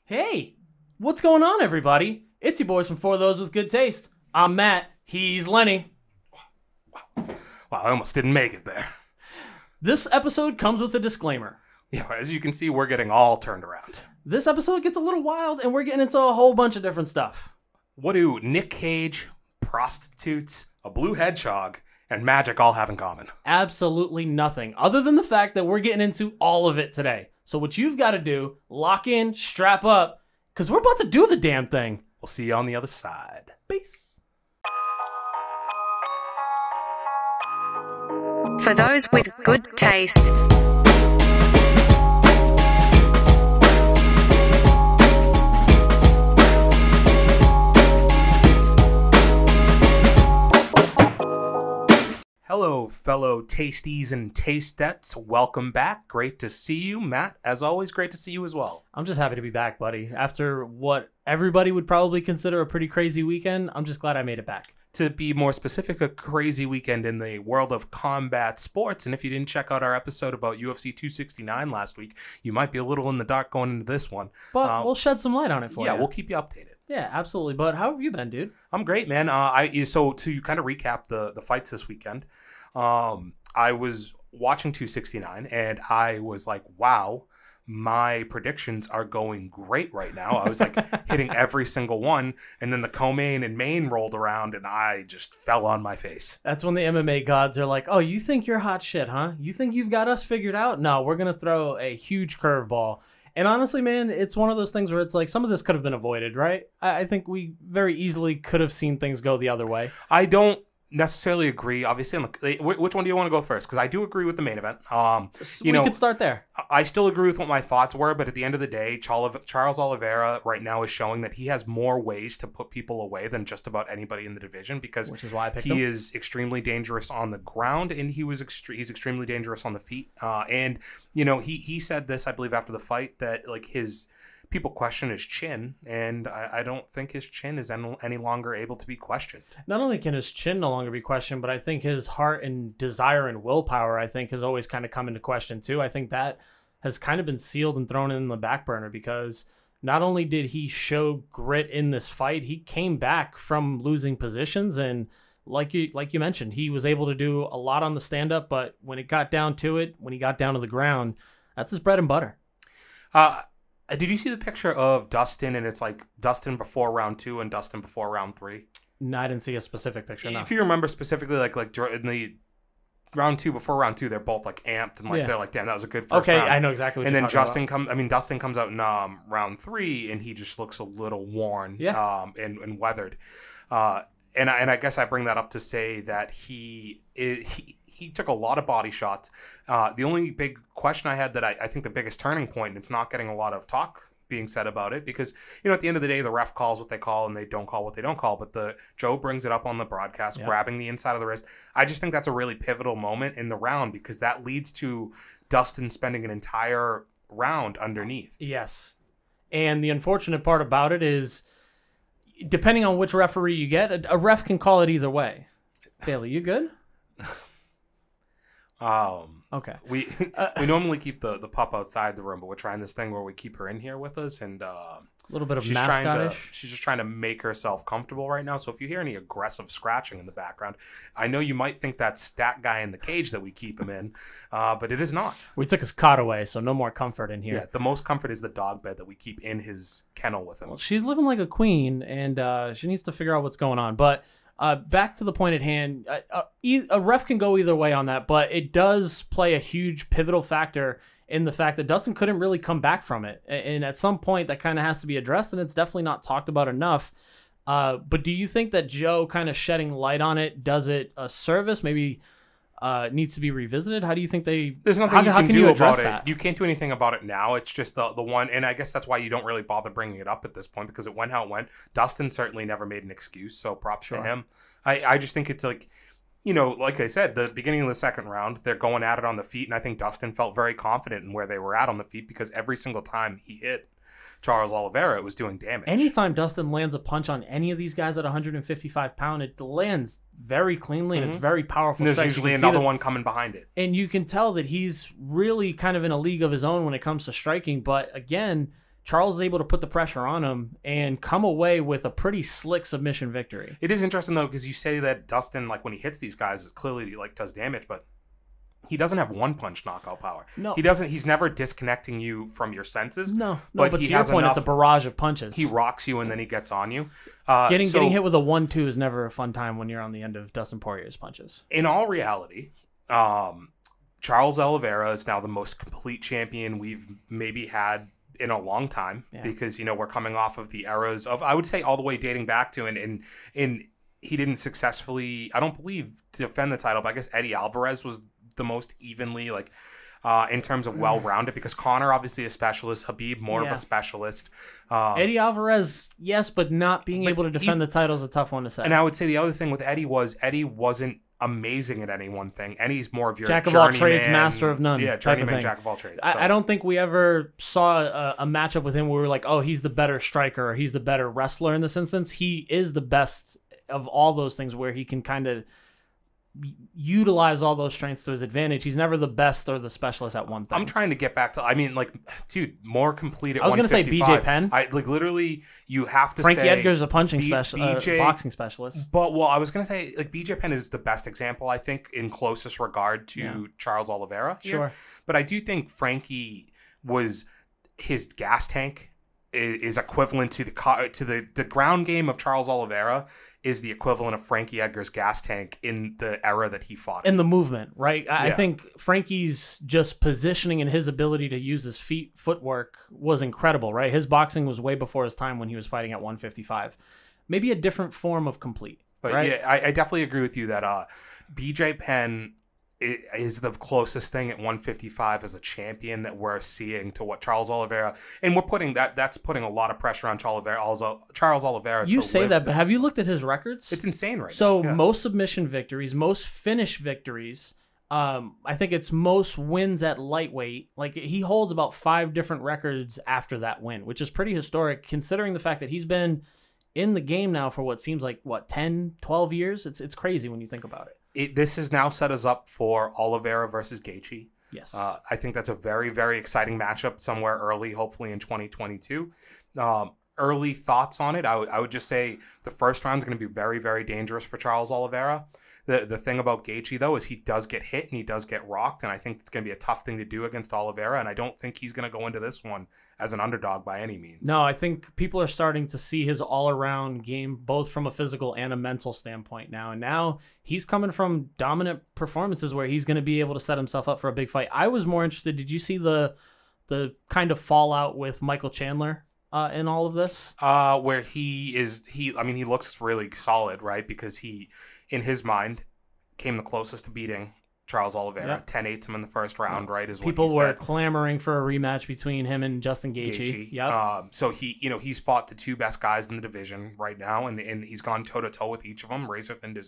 Hey, what's going on, everybody? It's your boys from For Those With Good Taste. I'm Matt. He's Lenny. Wow, I almost didn't make it there. This episode comes with a disclaimer. Yeah, as you can see, we're getting all turned around. This episode gets a little wild, and we're getting into a whole bunch of different stuff. What do Nick Cage, prostitutes, a blue hedgehog, and magic all have in common? Absolutely nothing, other than the fact that we're getting into all of it today. So what you've got to do, lock in, strap up, because we're about to do the damn thing. We'll see you on the other side. Peace. For those with good taste. Hello, fellow tasties and tastettes. Welcome back. Great to see you. Matt, as always, great to see you as well. I'm just happy to be back, buddy. After what everybody would probably consider a pretty crazy weekend, I'm just glad I made it back. To be more specific, a crazy weekend in the world of combat sports. And if you didn't check out our episode about UFC 269 last week, you might be a little in the dark going into this one. But we'll shed some light on it for you. Yeah, we'll keep you updated. Yeah, absolutely. But how have you been, dude? I'm great, man. So to kind of recap the fights this weekend, I was watching 269 and I was like, wow, my predictions are going great right now. I was like hitting every single one, and then the co-main and main rolled around and I just fell on my face. That's when the MMA gods are like, oh, you think you're hot shit, huh? You think you've got us figured out? No, we're going to throw a huge curveball. And honestly, man, it's one of those things where it's like some of this could have been avoided, right? I think we very easily could have seen things go the other way. I don't necessarily agree. Obviously, which one do you want to go first? Because I do agree with the main event. We could start there. I still agree with what my thoughts were, but at the end of the day, Charles Olivera right now is showing that he has more ways to put people away than just about anybody in the division, because which is why I picked him. He is extremely dangerous on the ground, and he's extremely dangerous on the feet. And he said this, I believe, after the fight, that like people question his chin, and I don't think his chin is any longer able to be questioned. Not only can his chin no longer be questioned, but I think his heart and desire and willpower, I think, has always kind of come into question too. I think that has kind of been sealed and thrown in the back burner, because not only did he show grit in this fight, he came back from losing positions, and like you mentioned, he was able to do a lot on the stand-up, but when it got down to it, when he got down to the ground, that's his bread and butter. Did you see the picture of Dustin, and it's like Dustin before round 2 and Dustin before round 3? No, I didn't see a specific picture. No. If you remember specifically, like in the round 2, before round 2, they're both like amped and like they're like, damn, that was a good first round. Okay, I know exactly what and you're then talking about. Dustin comes out in round 3, and he just looks a little worn, and weathered. And I guess I bring that up to say that he took a lot of body shots. The only big question I had that I think the biggest turning point, and it's not getting a lot of talk being said about it, because at the end of the day, the ref calls what they call and they don't call what they don't call, but Joe brings it up on the broadcast, grabbing the inside of the wrist. I just think that's a really pivotal moment in the round, because that leads to Dustin spending an entire round underneath. Yes. And the unfortunate part about it is, depending on which referee you get, a ref can call it either way. Bailey, you good? Okay. We normally keep the pup outside the room, but we're trying this thing where we keep her in here with us, and a little bit of mascotish. She's just trying to make herself comfortable right now. So if you hear any aggressive scratching in the background, I know you might think that's Stat Guy in the cage that we keep him in, but it is not. We took his cot away, so no more comfort in here. Yeah, the most comfort is the dog bed that we keep in his kennel with him. Well, she's living like a queen, and she needs to figure out what's going on. But back to the point at hand, a ref can go either way on that, but it does play a huge pivotal factor in the fact that Dustin couldn't really come back from it. And at some point, that kind of has to be addressed, and it's definitely not talked about enough. But do you think that Joe kind of shedding light on it does it a service? Maybe needs to be revisited? How do you think they... There's nothing you can do about it. You can't do anything about it now. It's just the one... And I guess that's why you don't really bother bringing it up at this point, because it went how it went. Dustin certainly never made an excuse, so props to him. I just think it's like... like I said, the beginning of the second round, they're going at it on the feet, and I think Dustin felt very confident in where they were at on the feet, because every single time he hit Charles Olivera, it was doing damage. Anytime Dustin lands a punch on any of these guys at 155 pound, it lands very cleanly, and it's very powerful. And there's usually another one coming behind it. And you can tell that he's really kind of in a league of his own when it comes to striking. But again, Charles is able to put the pressure on him and come away with a pretty slick submission victory. It is interesting, though, because you say that Dustin, like, when he hits these guys, it clearly, like, does damage, but he doesn't have one-punch knockout power. No. He doesn't. He's never disconnecting you from your senses. No, but he to your has point, enough, it's a barrage of punches. He rocks you, and then he gets on you. Getting hit with a 1-2 is never a fun time when you're on the end of Dustin Poirier's punches. In all reality, Charles Oliveira is now the most complete champion we've maybe had in a long time, because, you know, we're coming off of the eras of, I would say, all the way dating back to, and he didn't successfully, I don't believe, defend the title, but I guess Eddie Alvarez was the most evenly, like, in terms of well-rounded, because Conor, obviously a specialist, Habib, more of a specialist. Eddie Alvarez, yes, but not being able to defend the title is a tough one to say. And I would say the other thing with Eddie was Eddie wasn't amazing at any one thing. Eddie's more of your jack of all trades, master of none. Yeah, journeyman, jack of all trades. So. I don't think we ever saw a matchup with him where we were like, oh, he's the better striker or he's the better wrestler in this instance. He is the best of all those things where he can kind of utilize all those strengths to his advantage. He's never the best or the specialist at one thing. I'm trying to get back to, I mean, like, dude, more complete at I was going to say BJ Penn. Like, literally, you have to Frankie say... Edgar's a punching boxing specialist. But, well, I was going to say, like, BJ Penn is the best example, I think, in closest regard to Charles Oliveira here. Sure. But I do think Frankie was... His gas tank is equivalent to the ground game of Charles Oliveira is the equivalent of Frankie Edgar's gas tank in the era that he fought in the movement, right? I think Frankie's just positioning and his ability to use his footwork was incredible, right? His boxing was way before his time when he was fighting at 155. Maybe a different form of complete, but right? Yeah, I definitely agree with you that BJ Penn is the closest thing at 155 as a champion that we're seeing to what Charles Oliveira, and we're putting that's putting a lot of pressure on Charles Oliveira. You say that, but have you looked at his records? It's insane right now. So most submission victories, most finish victories. I think it's most wins at lightweight. Like, he holds about 5 different records after that win, which is pretty historic considering the fact that he's been in the game now for what seems like 10, 12 years. It's crazy when you think about it. This has now set us up for Oliveira versus Gaethje. Yes. I think that's a very, very exciting matchup somewhere early, hopefully in 2022. Early thoughts on it, I would just say the first round is going to be very, very dangerous for Charles Oliveira. The thing about Gaethje, though, is he does get hit and he does get rocked, and I think it's going to be a tough thing to do against Oliveira, and I don't think he's going to go into this one as an underdog by any means. No, I think people are starting to see his all-around game, both from a physical and a mental standpoint now, and now he's coming from dominant performances where he's going to be able to set himself up for a big fight. I was more interested, did you see the kind of fallout with Michael Chandler in all of this? Where he looks really solid, right? Because he, in his mind, came the closest to beating Charles Oliveira. 10-8 him in the first round, right? Is what people were clamoring for a rematch between him and Justin Gaethje. Yep. So he's fought the 2 best guys in the division right now, and he's gone toe to toe with each of them, razor thin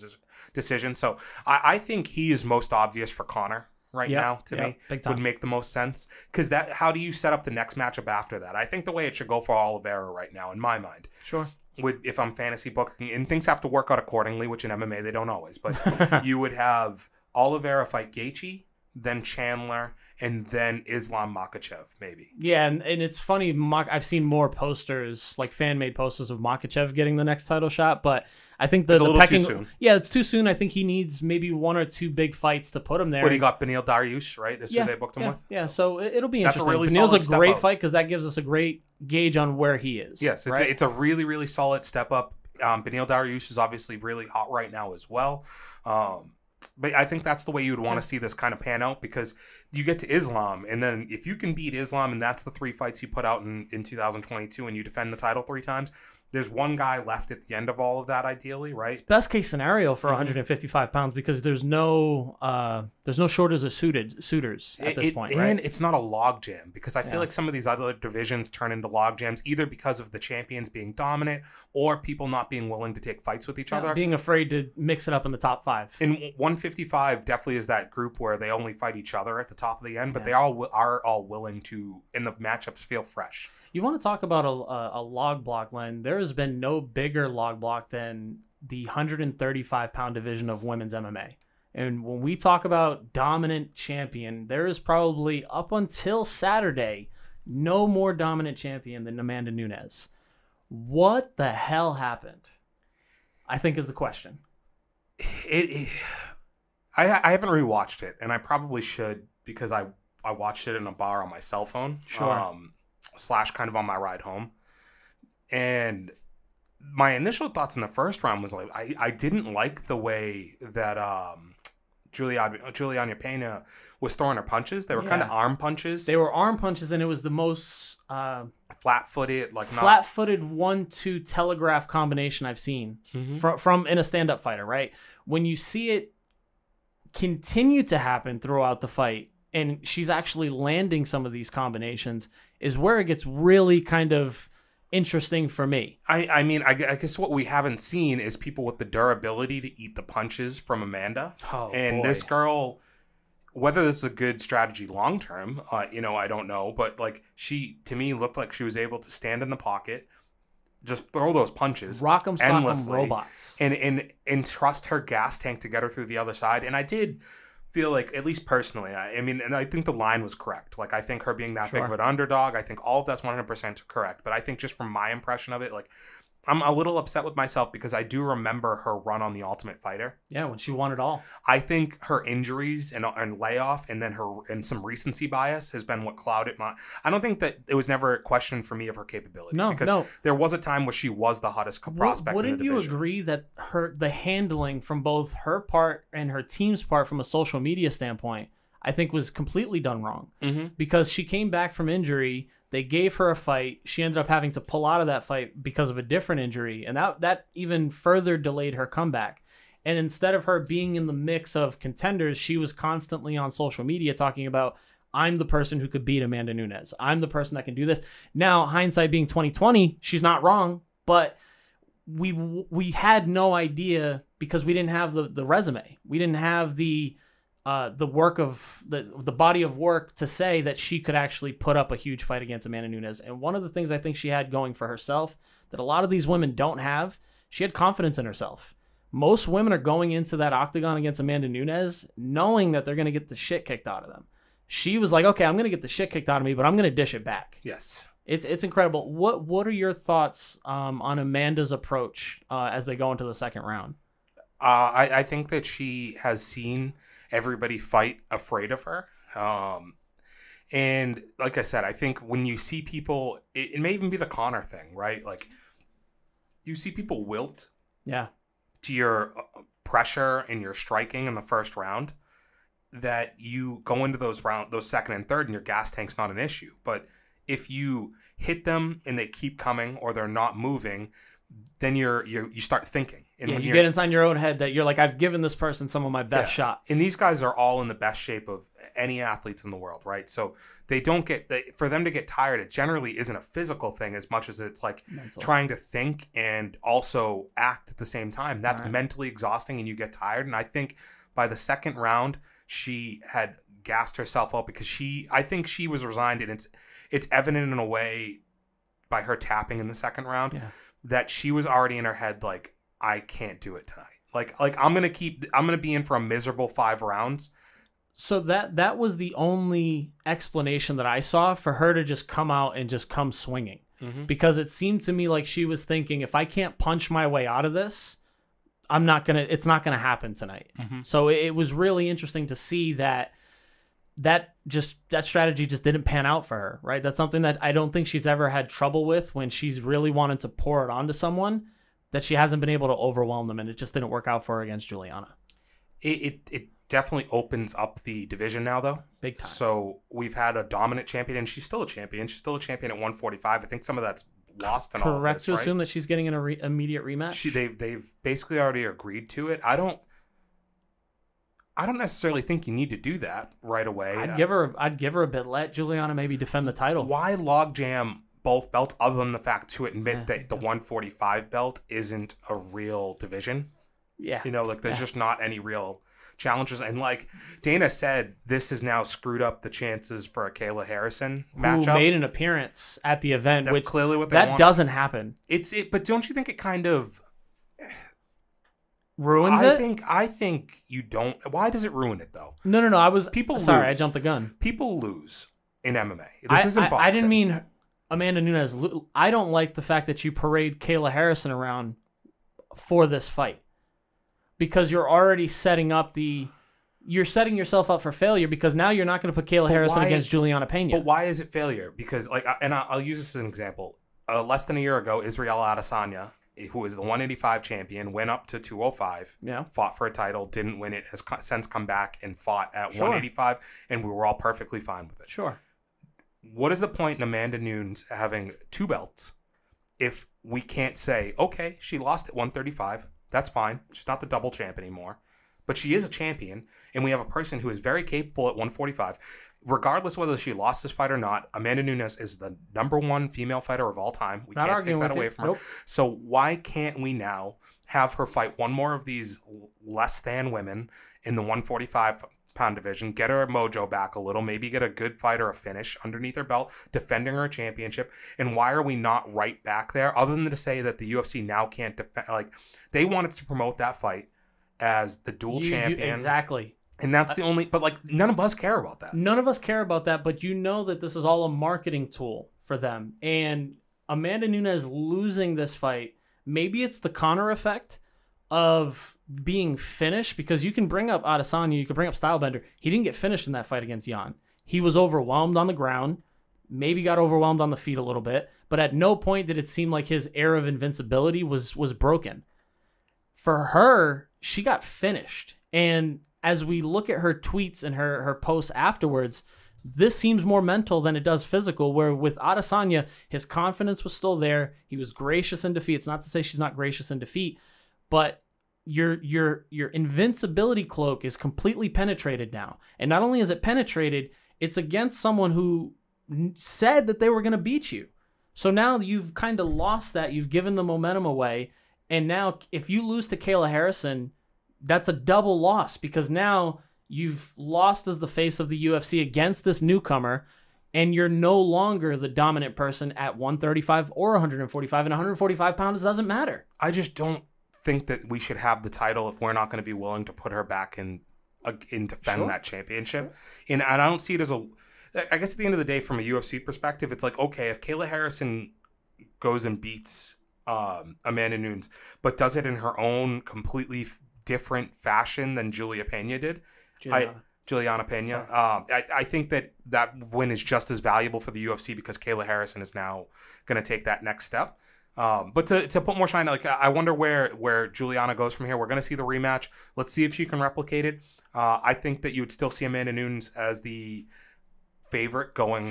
decision. So I think he is most obvious for Conor right now to me. Would make the most sense, because how do you set up the next matchup after that? I think the way it should go for Oliveira right now, in my mind. Sure. If I'm fantasy booking, and things have to work out accordingly, which in MMA they don't always, but you would have Oliveira fight Gaethje, then Chandler, and then Islam Makhachev, maybe. Yeah, and it's funny, I've seen more posters, like fan-made posters of Makhachev getting the next title shot, but I think the pecking... Too soon. Yeah, it's too soon. I think he needs maybe 1 or 2 big fights to put him there. But he got Beneil Dariush, right? That's who they booked him with? Yeah, so it'll be interesting. Beneil's a great fight because that gives us a great gauge on where he is. Yes, it's a really, really solid step up. Beneil Dariush is obviously really hot right now as well. But I think that's the way you would want to see this kind of pan out, because you get to Islam, and then if you can beat Islam, and that's the 3 fights you put out in 2022, and you defend the title 3 times, there's one guy left at the end of all of that, ideally, right? It's best case scenario for 155 pounds, because there's no shortage of suitors at this point, right? And it's not a log jam, because I feel like some of these other divisions turn into log jams either because of the champions being dominant or people not being willing to take fights with each other. Being afraid to mix it up in the top 5. And 155 definitely is that group where they only fight each other at the top of the end, but they are all willing to, in the matchups, feel fresh. You want to talk about a log block, Len? There has been no bigger log block than the 135-pound division of women's MMA. And when we talk about dominant champion, there is probably, up until Saturday, no more dominant champion than Amanda Nunes. What the hell happened? I think is the question. I haven't rewatched it, and I probably should because I watched it in a bar on my cell phone. Sure. / kind of on my ride home. And my initial thoughts in the first round was like, I didn't like the way that Julianna Pena was throwing her punches. They were kind of arm punches. They were arm punches, and it was the most flat-footed, 1-2 telegraph combination I've seen from in a stand-up fighter, right? When you see it continue to happen throughout the fight, and she's actually landing some of these combinations, is where it gets really kind of interesting for me. I mean, I guess what we haven't seen is people with the durability to eat the punches from Amanda. This girl, whether this is a good strategy long term, I don't know, but like she to me looked like she was able to stand in the pocket, just throw those punches, rock 'em, sock 'em, robots, and trust her gas tank to get her through the other side. And I did feel like, at least personally, I mean, and I think the line was correct. Like, I think her being that big of an underdog, I think all of that's 100% correct. But I think just from my impression of it, like, I'm a little upset with myself because I do remember her run on The Ultimate Fighter. Yeah, when she won it all. I think her injuries and layoff and then some recency bias has been what clouded my... I don't think that it was never a question for me of her capability. Because there was a time where she was the hottest prospect in the division. Wouldn't you agree that the handling from both her part and her team's part from a social media standpoint, I think was completely done wrong? Because she came back from injury... They gave her a fight. She ended up having to pull out of that fight because of a different injury. And that even further delayed her comeback. And instead of her being in the mix of contenders, she was constantly on social media talking about, I'm the person who could beat Amanda Nunes. I'm the person that can do this. Now, hindsight being 2020, she's not wrong. But we had no idea because we didn't have the resume. We didn't have the work of the body of work to say that she could actually put up a huge fight against Amanda Nunes. And one of the things I think she had going for herself that a lot of these women don't have, she had confidence in herself. Most women are going into that octagon against Amanda Nunes knowing that they're going to get the shit kicked out of them. She was like, okay, I'm going to get the shit kicked out of me, but I'm going to dish it back. Yes. It's incredible. What are your thoughts on Amanda's approach as they go into the second round? I think that she has seen everybody fight afraid of her. And like I said, I think when you see people, it may even be the Connor thing, right? Like, you see people wilt to your pressure and your striking in the first round, that you go into those second and third and your gas tank's not an issue. But if you hit them and they keep coming or they're not moving, then you start thinking. And you get inside your own head that you're like, I've given this person some of my best shots. And these guys are all in the best shape of any athletes in the world, right? So they don't for them to get tired, it generally isn't a physical thing as much as it's like mental. Trying to think and also act at the same time. That's mentally exhausting and you get tired. And I think by the second round, she had gassed herself up because I think she was resigned, and it's evident in a way by her tapping in the second round that she was already in her head like, I can't do it tonight. Like I'm gonna be in for a miserable 5 rounds. So that was the only explanation that I saw for her to just come out and just come swinging, because it seemed to me like she was thinking, if I can't punch my way out of this, it's not gonna happen tonight. So it was really interesting to see that strategy just didn't pan out for her, right? That's something that I don't think she's ever had trouble with when she's really wanted to pour it onto someone, that she hasn't been able to overwhelm them, and it just didn't work out for her against Julianna. It definitely opens up the division now, though. Big time. So we've had a dominant champion, and she's still a champion. She's still a champion at 145. I think some of that's lost in all of this, correct to assume that she's getting an immediate rematch? They've basically already agreed to it. I don't necessarily think you need to do that right away. I'd give her a bit. Let Julianna maybe defend the title. Why logjam both belts, other than the fact to admit that the 145 belt isn't a real division? Yeah. There's just not any real challenges. And like Dana said, this has now screwed up the chances for a Kayla Harrison matchup. Who made an appearance at the event. That's clearly what they want. That doesn't happen. But don't you think it kind of ruins it? I think you don't. Why does it ruin it though? No. People sorry, lose. I jumped the gun. People lose. in MMA. This isn't boxing. I didn't mean Amanda Nunes. I don't like the fact that you parade Kayla Harrison around for this fight because you're already setting yourself up for failure because now you're not going to put Kayla Harrison against Julianna Pena. But why is it failure? Because I'll use this as an example. Less than a year ago, Israel Adesanya, who is the 185 champion, went up to 205, fought for a title, didn't win it, has since come back and fought at 185, and we were all perfectly fine with it. Sure. What is the point in Amanda Nunes having 2 belts if we can't say, okay, she lost at 135, that's fine, she's not the double champ anymore, but she is a champion, and we have a person who is very capable at 145. Regardless whether she lost this fight or not, Amanda Nunes is the #1 female fighter of all time. We can't take that away from her. Nope. So why can't we now have her fight one more of these less than women in the 145-pound division, get her mojo back a little, maybe get a good fight or a finish underneath her belt, defending her championship? And why are we not right back there, other than to say that the UFC now can't defend? Like, they wanted to promote that fight as the dual champion. Exactly. And that's the only, but like none of us care about that. None of us care about that, but you know that this is all a marketing tool for them. And Amanda Nunes losing this fight, maybe it's the Conor effect of being finished, because you can bring up Adesanya, you can bring up Stylebender. He didn't get finished in that fight against Jan. He was overwhelmed on the ground, maybe got overwhelmed on the feet a little bit, but at no point did it seem like his air of invincibility was broken. For her, she got finished. And as we look at her tweets and her posts afterwards, this seems more mental than it does physical, where with Adesanya, his confidence was still there. He was gracious in defeat. It's not to say she's not gracious in defeat, but your invincibility cloak is completely penetrated now. And not only is it penetrated, it's against someone who said that they were going to beat you. So now you've kind of lost that. You've given the momentum away. And now if you lose to Kayla Harrison, that's a double loss, because now you've lost as the face of the UFC against this newcomer, and you're no longer the dominant person at 135 or 145, and 145 pounds doesn't matter. I just don't think that we should have the title if we're not going to be willing to put her back in defend that championship. And I don't see it as I guess at the end of the day, from a UFC perspective, it's like, okay, if Kayla Harrison goes and beats Amanda Nunes, but does it in her own completely different fashion than Julianna Pena did. Julianna Pena. I think that win is just as valuable for the UFC because Kayla Harrison is now going to take that next step. But to put more shine, like, I wonder where Julianna goes from here. We're going to see the rematch. Let's see if she can replicate it. I think that you would still see Amanda Nunes as the favorite going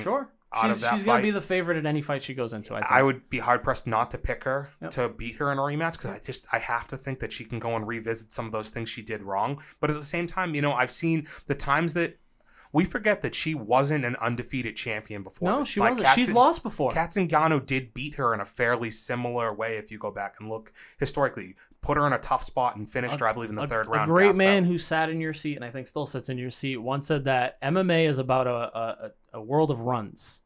out of that fight. She's going to be the favorite at any fight she goes into, I think. I would be hard-pressed not to pick her to beat her in a rematch, because I have to think that she can go and revisit some of those things she did wrong. But at the same time, I've seen the times that we forget that she wasn't an undefeated champion before. No, she wasn't. She's lost before. Katzengano did beat her in a fairly similar way if you go back and look historically. Put her in a tough spot and finished her, I believe, in the third round. A great man who sat in your seat, and I think still sits in your seat, once said that MMA is about a world of runs.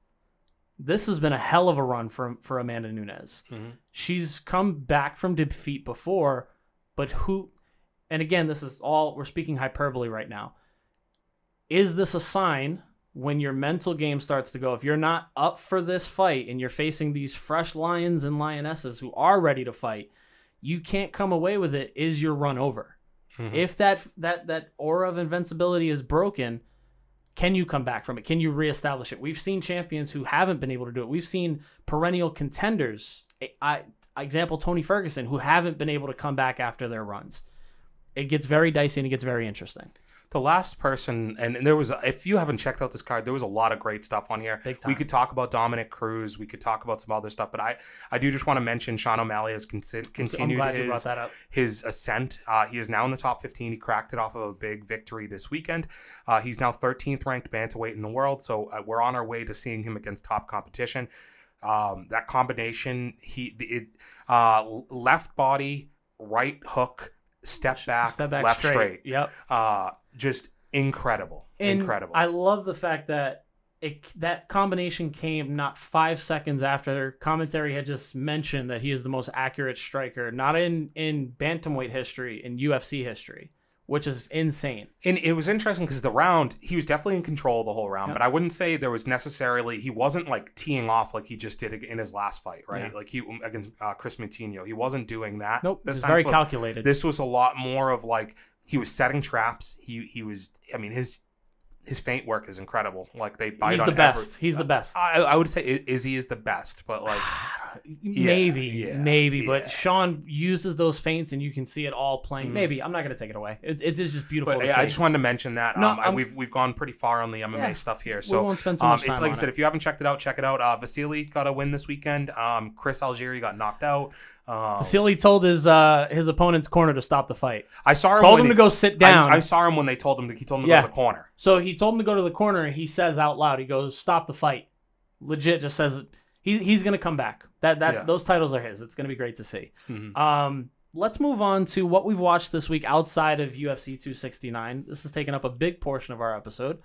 This has been a hell of a run for Amanda Nunes. Mm-hmm. She's come back from defeat before, but and again, this is all, we're speaking hyperbole right now. Is this a sign when your mental game starts to go, if you're not up for this fight and you're facing these fresh lions and lionesses who are ready to fight, you can't come away with it, is your run over? Mm-hmm. If that aura of invincibility is broken, can you come back from it? Can you reestablish it? We've seen champions who haven't been able to do it. We've seen perennial contenders, example Tony Ferguson, who haven't been able to come back after their runs. It gets very dicey and it gets very interesting. The last person, and there was, if you haven't checked out this card, there was a lot of great stuff on here. Big time. We could talk about Dominic Cruz. We could talk about some other stuff, but I do just want to mention Sean O'Malley has continued his ascent. He is now in the top 15. He cracked it off of a big victory this weekend. He's now 13th ranked bantamweight in the world, so we're on our way to seeing him against top competition. That combination, left body, right hook, step back left straight. Yep. Just incredible. Incredible. I love the fact that that combination came not 5 seconds after commentary had just mentioned that he is the most accurate striker, not in bantamweight history, in UFC history. which is insane. And it was interesting because the round, he was definitely in control the whole round, but I wouldn't say there was necessarily, he wasn't like teeing off like he just did in his last fight, right? Yeah. Like he against Chris Moutinho, he wasn't doing that. Nope, this time. Very calculated. This was a lot more of like, he was setting traps. He was, I mean, his feint work is incredible. Like they bite He's on the best. He's the best. I would say Izzy is the best, but like maybe. But Sean uses those feints, and you can see it all playing. Mm-hmm. Maybe I'm not going to take it away. It is just beautiful. But I just wanted to mention that. No, we've gone pretty far on the MMA stuff here, so we won't spend too much time like I said, if you haven't checked it out, check it out. Vasily got a win this weekend. Chris Algieri got knocked out. Vasily told his opponent's corner to stop the fight. I saw him. Told him to go sit down. I saw him when they told him to. He told him to go to the corner. So he told him to go to the corner, and he says out loud, he goes, "Stop the fight." Legit, just says he's gonna come back. Those titles are his. It's gonna be great to see. Mm-hmm. Let's move on to what we've watched this week outside of UFC 269. This has taken up a big portion of our episode.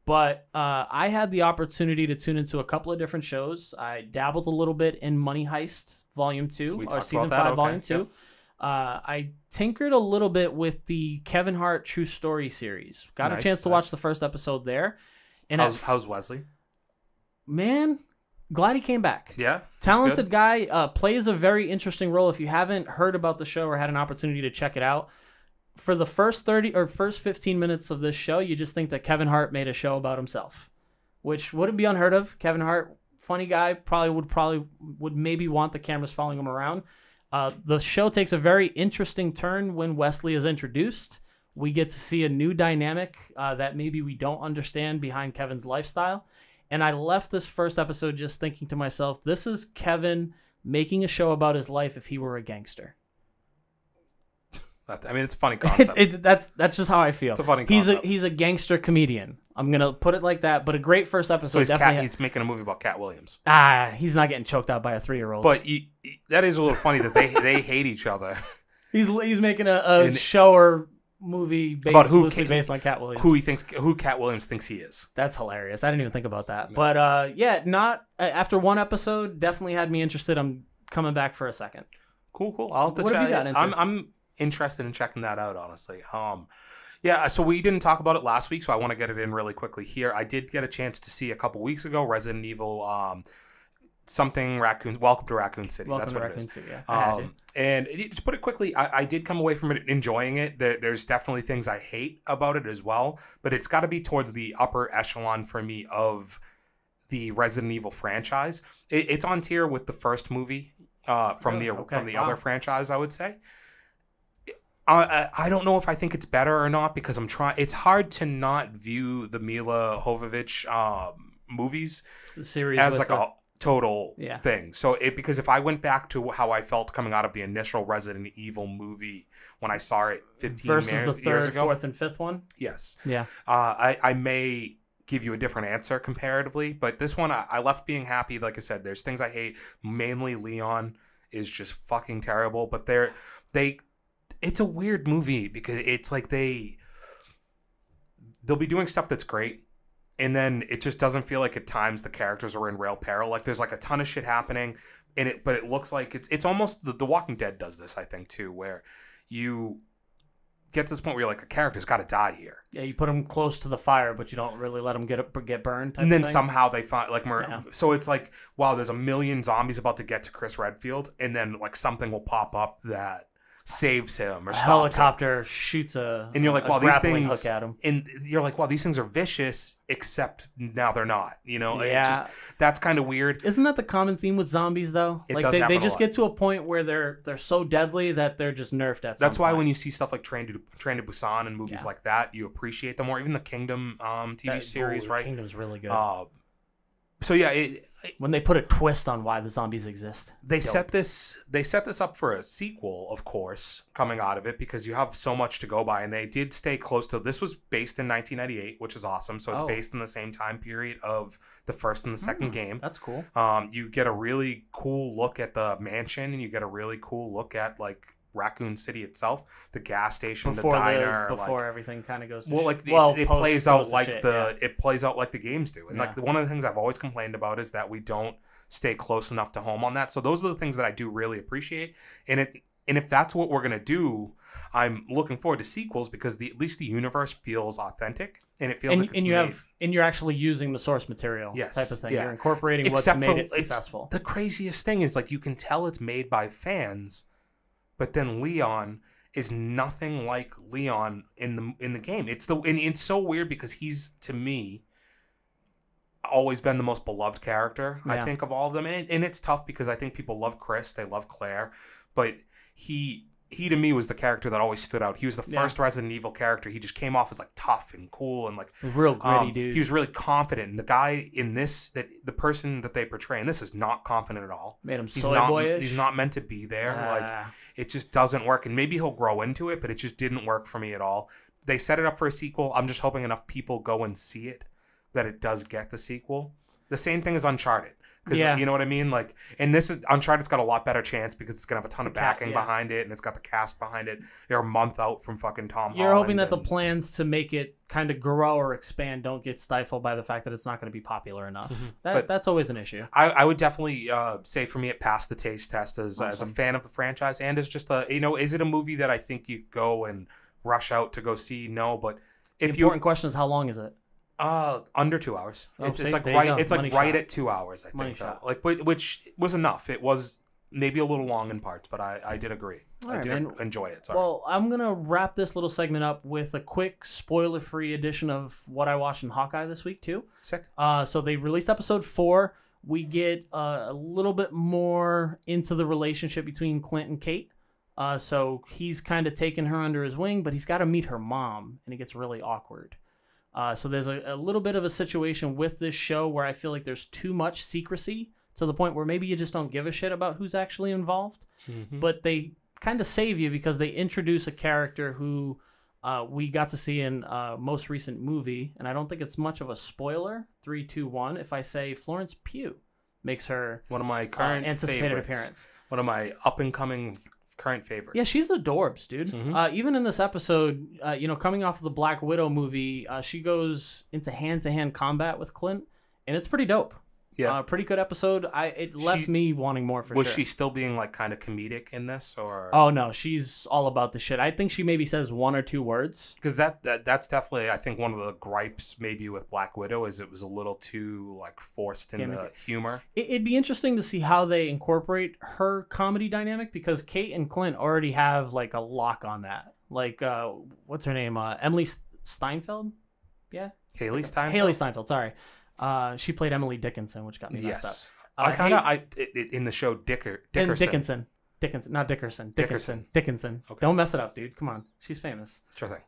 But I had the opportunity to tune into a couple of different shows. I dabbled a little bit in Money Heist Volume 2, or Season 5, Volume 2. Yep. I tinkered a little bit with the Kevin Hart True Story series. Got a chance to watch the first episode there. And how's Wesley? Man, glad he came back. Yeah. Talented guy. Plays a very interesting role. If you haven't heard about the show or had an opportunity to check it out, for the first 15 minutes of this show, you just think that Kevin Hart made a show about himself, which wouldn't be unheard of. Kevin Hart, funny guy, probably would maybe want the cameras following him around. The show takes a very interesting turn when Wesley is introduced. We get to see a new dynamic that maybe we don't understand behind Kevin's lifestyle. And I left this first episode just thinking to myself, this is Kevin making a show about his life if he were a gangster. I mean, it's a funny concept. That's just how I feel. It's a funny concept. He's a gangster comedian. I'm gonna put it like that. But a great first episode. So he's making a movie about Cat Williams. He's not getting choked out by a 3-year-old. But that is a little funny that they hate each other. He's making a show or movie loosely based on Cat Williams. Who Cat Williams thinks he is. That's hilarious. I didn't even think about that. No. But after one episode, definitely had me interested. I'm coming back for a second. Cool. I'll have to check. What have you got into? I'm interested in checking that out, honestly. So we didn't talk about it last week, so I want to get it in really quickly here. I did get a chance to see a couple weeks ago Resident Evil something Raccoon. Welcome to Raccoon City. That's what it is. City, yeah. And to put it quickly, I did come away from it enjoying it. There's definitely things I hate about it as well, but it's got to be towards the upper echelon for me of the Resident Evil franchise. It's on tier with the first movie from the other franchise, I would say. I don't know if I think it's better or not because I'm trying. It's hard to not view the Mila Jovovich movies the series as like a total thing. So because if I went back to how I felt coming out of the initial Resident Evil movie when I saw it 15 versus years the third, ago, fourth, and fifth one, yes, yeah, I may give you a different answer comparatively, but this one I left being happy. Like I said, there's things I hate. Mainly Leon is just fucking terrible, but it's a weird movie because it's like they'll be doing stuff that's great, and then it just doesn't feel like at times the characters are in real peril. Like there's like a ton of shit happening in it, but it looks like it's almost the Walking Dead does this, I think, too, where you get to this point where you're like, the character's got to die here. Yeah, you put them close to the fire, but you don't really let them get burned. And then somehow they find so it's like, wow, there's a million zombies about to get to Chris Redfield, and then like something will pop up that saves him or stops helicopter him. Shoots and you're like, wow, these things hook at him. And you're like, wow, these things are vicious, except now they're not. You know, that's kind of weird. Isn't that the common theme with zombies though? They just get to a point where they're so deadly that they're just nerfed at. That's why when you see stuff like Train to Busan and movies like that, you appreciate them more. Even the Kingdom TV series, right? Kingdom's really good. So yeah, when they put a twist on why the zombies exist, they set this up for a sequel, of course, coming out of it because you have so much to go by, and they did stay close to. This was based in 1998, which is awesome. So it's based in the same time period of the first and the second game. That's cool. You get a really cool look at the mansion, and you get a really cool look at like Raccoon City itself, the gas station, the diner, before everything kind of goes to it plays out like it plays out like the games do. And like one of the things I've always complained about is that we don't stay close enough to home on that. So those are the things that I do really appreciate. And And if that's what we're going to do, I'm looking forward to sequels because at least the universe feels authentic and it feels like it's and you're actually using the source material type of thing. You're incorporating what's made it successful. The craziest thing is like you can tell it's made by fans, but then Leon is nothing like Leon in the game. It's so weird because he's, to me, always been the most beloved character, I think, of all of them. And it's tough because I think people love Chris, they love Claire, but he to me was the character that always stood out. He was the first Resident Evil character. He just came off as like tough and cool and like real gritty dude. He was really confident. And the guy in this, the person that they portray in this, is not confident at all. Made him soy boyish. He's not meant to be there. Like it just doesn't work. And maybe he'll grow into it, but it just didn't work for me at all. They set it up for a sequel. I'm just hoping enough people go and see it that it does get the sequel. The same thing as Uncharted. Because you know what I mean? Like, and this is Uncharted's got a lot better chance because it's gonna have a ton of backing behind it, and it's got the cast behind it. They're a month out from fucking Tom Holland. You're hoping that the plans to make it kind of grow or expand don't get stifled by the fact that it's not going to be popular enough. That's always an issue. I would definitely say for me it passed the taste test as a fan of the franchise and as just a, is it a movie that I think you go and rush out to go see? No, but if the important question is how long is it? Under 2 hours. Oh, it's like right. It's like right at 2 hours. I think. Like, which was enough. It was maybe a little long in parts, but I did agree. I did enjoy it. Sorry. Well, I'm gonna wrap this little segment up with a quick spoiler-free edition of what I watched in Hawkeye this week too. Sick. So they released episode 4. We get a little bit more into the relationship between Clint and Kate. So he's kind of taken her under his wing, but he's got to meet her mom, and it gets really awkward. So there's a little bit of a situation with this show where I feel like there's too much secrecy to the point where maybe you just don't give a shit about who's actually involved. Mm-hmm. But they kind of save you because they introduce a character who we got to see in most recent movie, and I don't think it's much of a spoiler. 3, 2, 1. If I say Florence Pugh makes her one of my current anticipated appearance, one of my up and coming current favorites. Yeah, she's adorbs, dude. Mm-hmm. Even in this episode, coming off of the Black Widow movie, she goes into hand-to-hand combat with Clint, and it's pretty dope. Yeah, pretty good episode. It left me wanting more for sure. Was she still being like kind of comedic in this, or? Oh no, she's all about the shit. I think she maybe says 1 or 2 words. Because that's definitely, I think, one of the gripes maybe with Black Widow is it was a little too like forced in the humor. It'd be interesting to see how they incorporate her comedy dynamic because Kate and Clint already have like a lock on that. Like, what's her name? Emily Steinfeld. Yeah. Haley Steinfeld. Haley Steinfeld. Sorry. She played Emily Dickinson, which got me messed up. In the show Dickerson. Not Dickerson. Dickinson. Okay. Don't mess it up, dude. Come on, she's famous. Sure thing.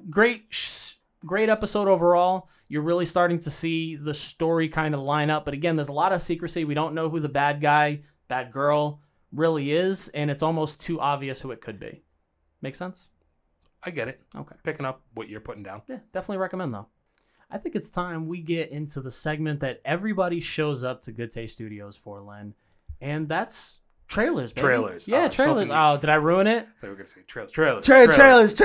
Great episode overall. You're really starting to see the story kind of line up, but again, there's a lot of secrecy. We don't know who the bad guy, bad girl really is, and it's almost too obvious who it could be. Make sense? I get it. Okay. Picking up what you're putting down. Yeah, definitely recommend though. I think it's time we get into the segment that everybody shows up to Good Taste Studios for, Len, and that's trailers, baby. Trailers. Yeah, trailers. Oh, did I ruin it? They were going to say trailers. Trailers.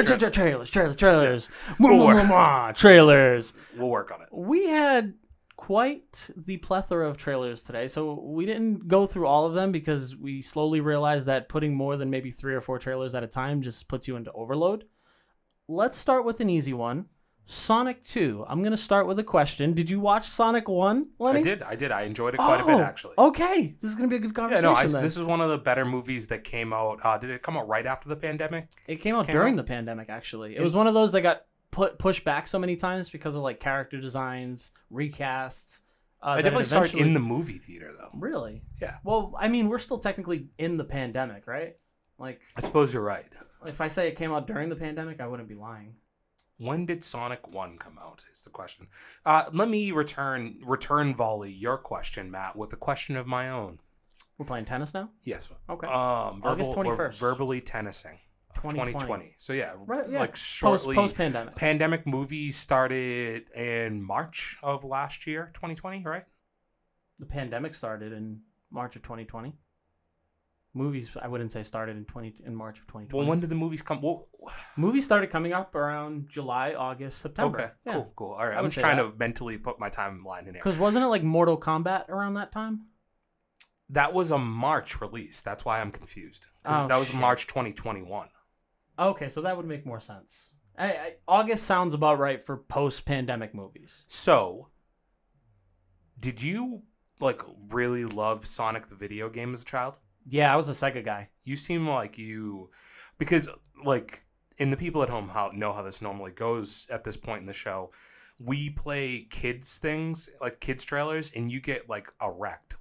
We'll work on it. We had quite the plethora of trailers today, so we didn't go through all of them because we slowly realized that putting more than maybe 3 or 4 trailers at a time just puts you into overload. Let's start with an easy one. Sonic 2. I'm going to start with a question. Did you watch Sonic 1, Lenny? I did. I enjoyed it quite a bit, actually. Okay. This is going to be a good conversation. This is one of the better movies that came out. Did it come out right after the pandemic? It came out during the pandemic, actually. It was one of those that got pushed back so many times because of like character designs, recasts. I definitely started in the movie theater, though. Really? Yeah. Well, I mean, we're still technically in the pandemic, right? Like, I suppose you're right. If I say it came out during the pandemic, I wouldn't be lying. When did Sonic 1 come out is the question. Let me return volley your question, Matt, with a question of my own. We're playing tennis now? Yes. Okay. August 21st. We're verbally tennising. 2020. So yeah, right, yeah. Like shortly. Post-pandemic. Pandemic movies started in March of last year, 2020, right? The pandemic started in March of 2020. Movies, I wouldn't say started in March of 2020. Well, when did the movies come? Well, movies started coming up around July, August, September. Okay, yeah. Cool. All right, I'm just trying to mentally put my timeline in here. Because wasn't it like Mortal Kombat around that time? That was a March release. That's why I'm confused. That was March 2021. Okay, so that would make more sense. August sounds about right for post-pandemic movies. So, did you really love Sonic the video game as a child? Yeah, I was a Sega guy. You seem like because and the people at home know how this normally goes at this point in the show. We play kids things, like kids trailers, and you get erect,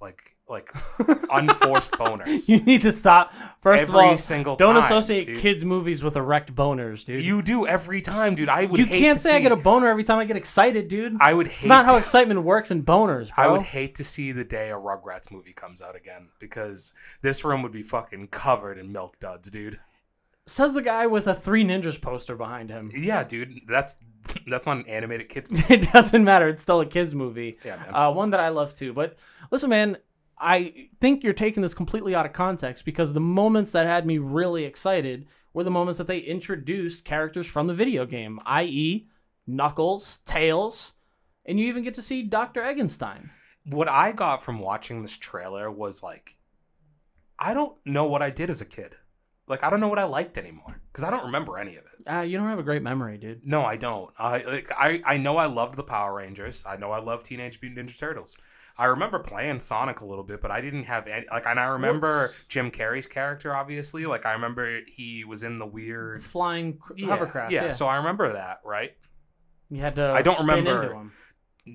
unforced boners. You need to stop. First of all, every single don't time, associate dude. kids movies with erect boners, dude. You do every time, dude. You can't say I get a boner every time I get excited, dude. I would hate. It's not how excitement works in boners, bro. I would hate to see the day a Rugrats movie comes out again, because this room would be fucking covered in milk duds, dude. Says the guy with a Three Ninjas poster behind him. Yeah, dude. That's not an animated kids movie. It doesn't matter. It's still a kids movie. Yeah, man. One that I love too. But listen, man, I think you're taking this completely out of context, because the moments that had me really excited were the moments that they introduced characters from the video game, i.e. Knuckles, Tails, and you even get to see Dr. Eggenstein. What I got from watching this trailer was I don't know what I did as a kid. I don't know what I liked anymore, because I don't remember any of it. You don't have a great memory, dude. No, I don't. I know I loved the Power Rangers. I know I loved Teenage Mutant Ninja Turtles. I remember playing Sonic a little bit, but I didn't have any. And I remember Jim Carrey's character, obviously. I remember he was in the weird flying hovercraft. Yeah, so I remember that, right? You had to. I don't spin remember into him.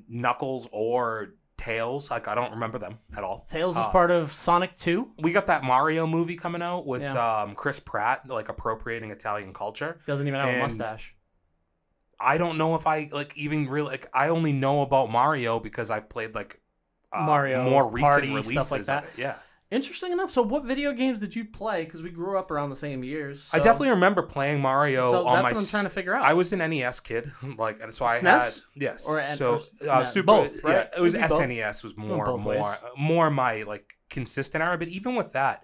Knuckles or Tails. I don't remember them at all. Tails is part of Sonic 2. We got that Mario movie coming out with Chris Pratt appropriating Italian culture. Doesn't even have a mustache. I don't know if I even really I only know about Mario because I've played Mario more recent Party, releases stuff like that. of it. Yeah. Interesting enough. So what video games did you play? Because we grew up around the same years. So. I definitely remember playing Mario so on that's what I'm trying to figure out. I was an NES kid, and so I SNES? had yes. Super. Both, right? Yeah, it was Maybe both. SNES was more my consistent era. But even with that,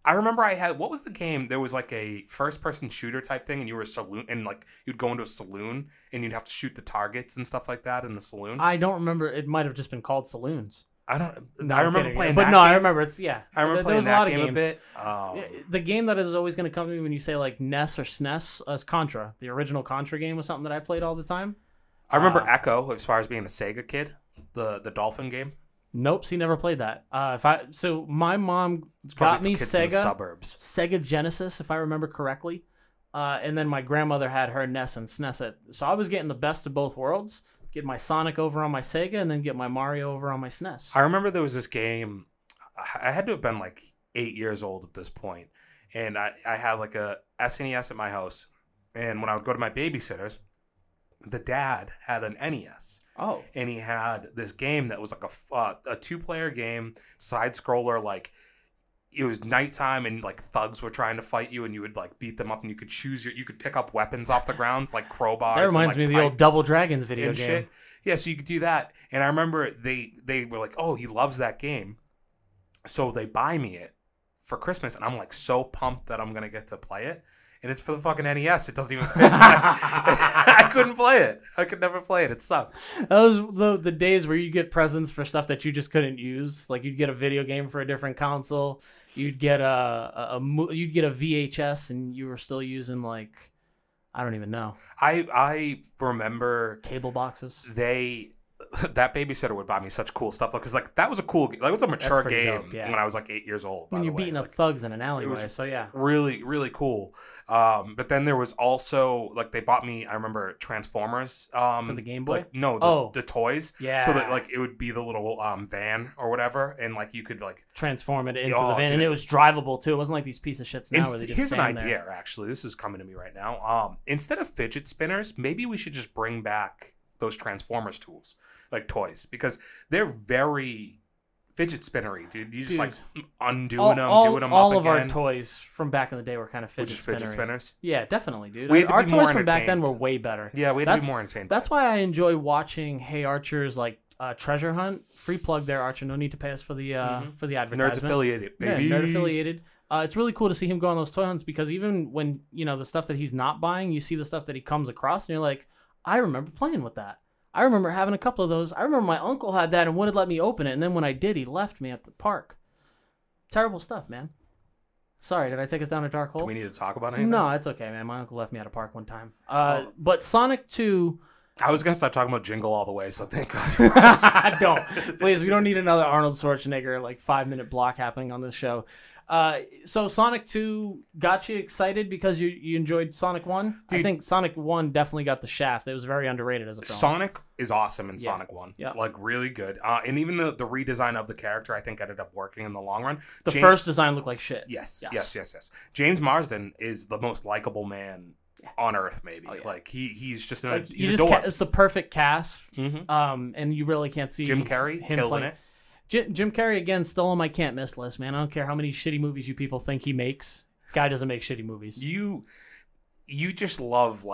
I remember I had, what was the game? There was a first person shooter type thing, and you were a saloon, and you'd go into a saloon and you'd have to shoot the targets and stuff like that in the saloon. I don't remember. It might have just been called Saloons. I don't. No, I remember playing, but that no, game. I remember it's I remember playing that game a bit. The game that is always going to come to me when you say NES or SNES is Contra. The original Contra game was something that I played all the time. I remember Echo as far as being a Sega kid, the Dolphin game. Nope, see, never played that. So my mom It's got probably me for kids in the Sega, suburbs. Sega Genesis, if I remember correctly, and then my grandmother had her NES and SNES. So I was getting the best of both worlds. Get my Sonic over on my Sega, and then get my Mario over on my SNES. I remember there was this game. I had to have been 8 years old at this point, and I had a SNES at my house. And when I would go to my babysitter's, the dad had an NES. Oh. And he had this game that was a two-player game, side scroller. It was nighttime, and thugs were trying to fight you, and you would beat them up, and you could pick up weapons off the grounds like crowbars. That reminds me of the old Double Dragons video game. Shit. Yeah, so you could do that. And I remember they were like, "Oh, he loves that game," so they buy me it for Christmas, and I'm so pumped that I'm gonna get to play it. And it's for the fucking NES. It doesn't even fit. I couldn't play it. I could never play it. It sucked. That was the days where you get presents for stuff that you just couldn't use. You'd get a video game for a different console. You'd get you'd get a VHS, and you were still using I don't even know. I remember cable boxes. That babysitter would buy me such cool stuff because that was a cool, it was a mature game dope, yeah. when I was 8 years old. When you're beating up thugs in an alleyway, so yeah, really really cool. But then there was also they bought me. I remember Transformers for the Game Boy. The toys. Yeah, so that it would be the little van or whatever, and you could transform it into the van, and it was drivable too. It wasn't like these piece of shits now where they just here's an idea. there. Actually, this is coming to me right now. Instead of fidget spinners, maybe we should just bring back those Transformers tools. Toys, because they're very fidget spinnery, dude. You just undoing them, doing them all up of again. Our toys from back in the day were kind of fidget spinners. Yeah, definitely, dude. Our toys from back then were way better. Yeah, we had to be more entertained. That's why I enjoy watching Hey Archer's Treasure Hunt. Free plug there, Archer. No need to pay us for the advertisement. Nerds affiliated, baby. Yeah, nerd affiliated. It's really cool to see him go on those toy hunts because even when the stuff that he's not buying, you see the stuff that he comes across, and you're like, I remember playing with that. I remember having a couple of those. I remember my uncle had that and wouldn't let me open it. And then when I did, he left me at the park. Terrible stuff, man. Sorry, did I take us down a dark hole? Do we need to talk about anything? No, it's okay, man. My uncle left me at a park one time. But Sonic 2... I was going to start talking about Jingle All the Way, so thank God. Don't. Please, we don't need another Arnold Schwarzenegger, 5-minute block happening on this show. So Sonic 2 got you excited because you enjoyed Sonic 1? Dude, I think Sonic 1 definitely got the shaft. It was very underrated as a film. Sonic is awesome in Sonic 1. Yeah. Really good. And even the redesign of the character, I think, ended up working in the long run. The first design looked like shit. Yes. James Marsden is the most likable man on Earth, maybe. Oh, yeah. He's just he's it's the perfect cast. Mm-hmm. And you really can't see Jim Carrey killing it. Jim Carrey, again, still on my can't miss list, man. I don't care how many shitty movies you people think he makes. Guy doesn't make shitty movies. You just love,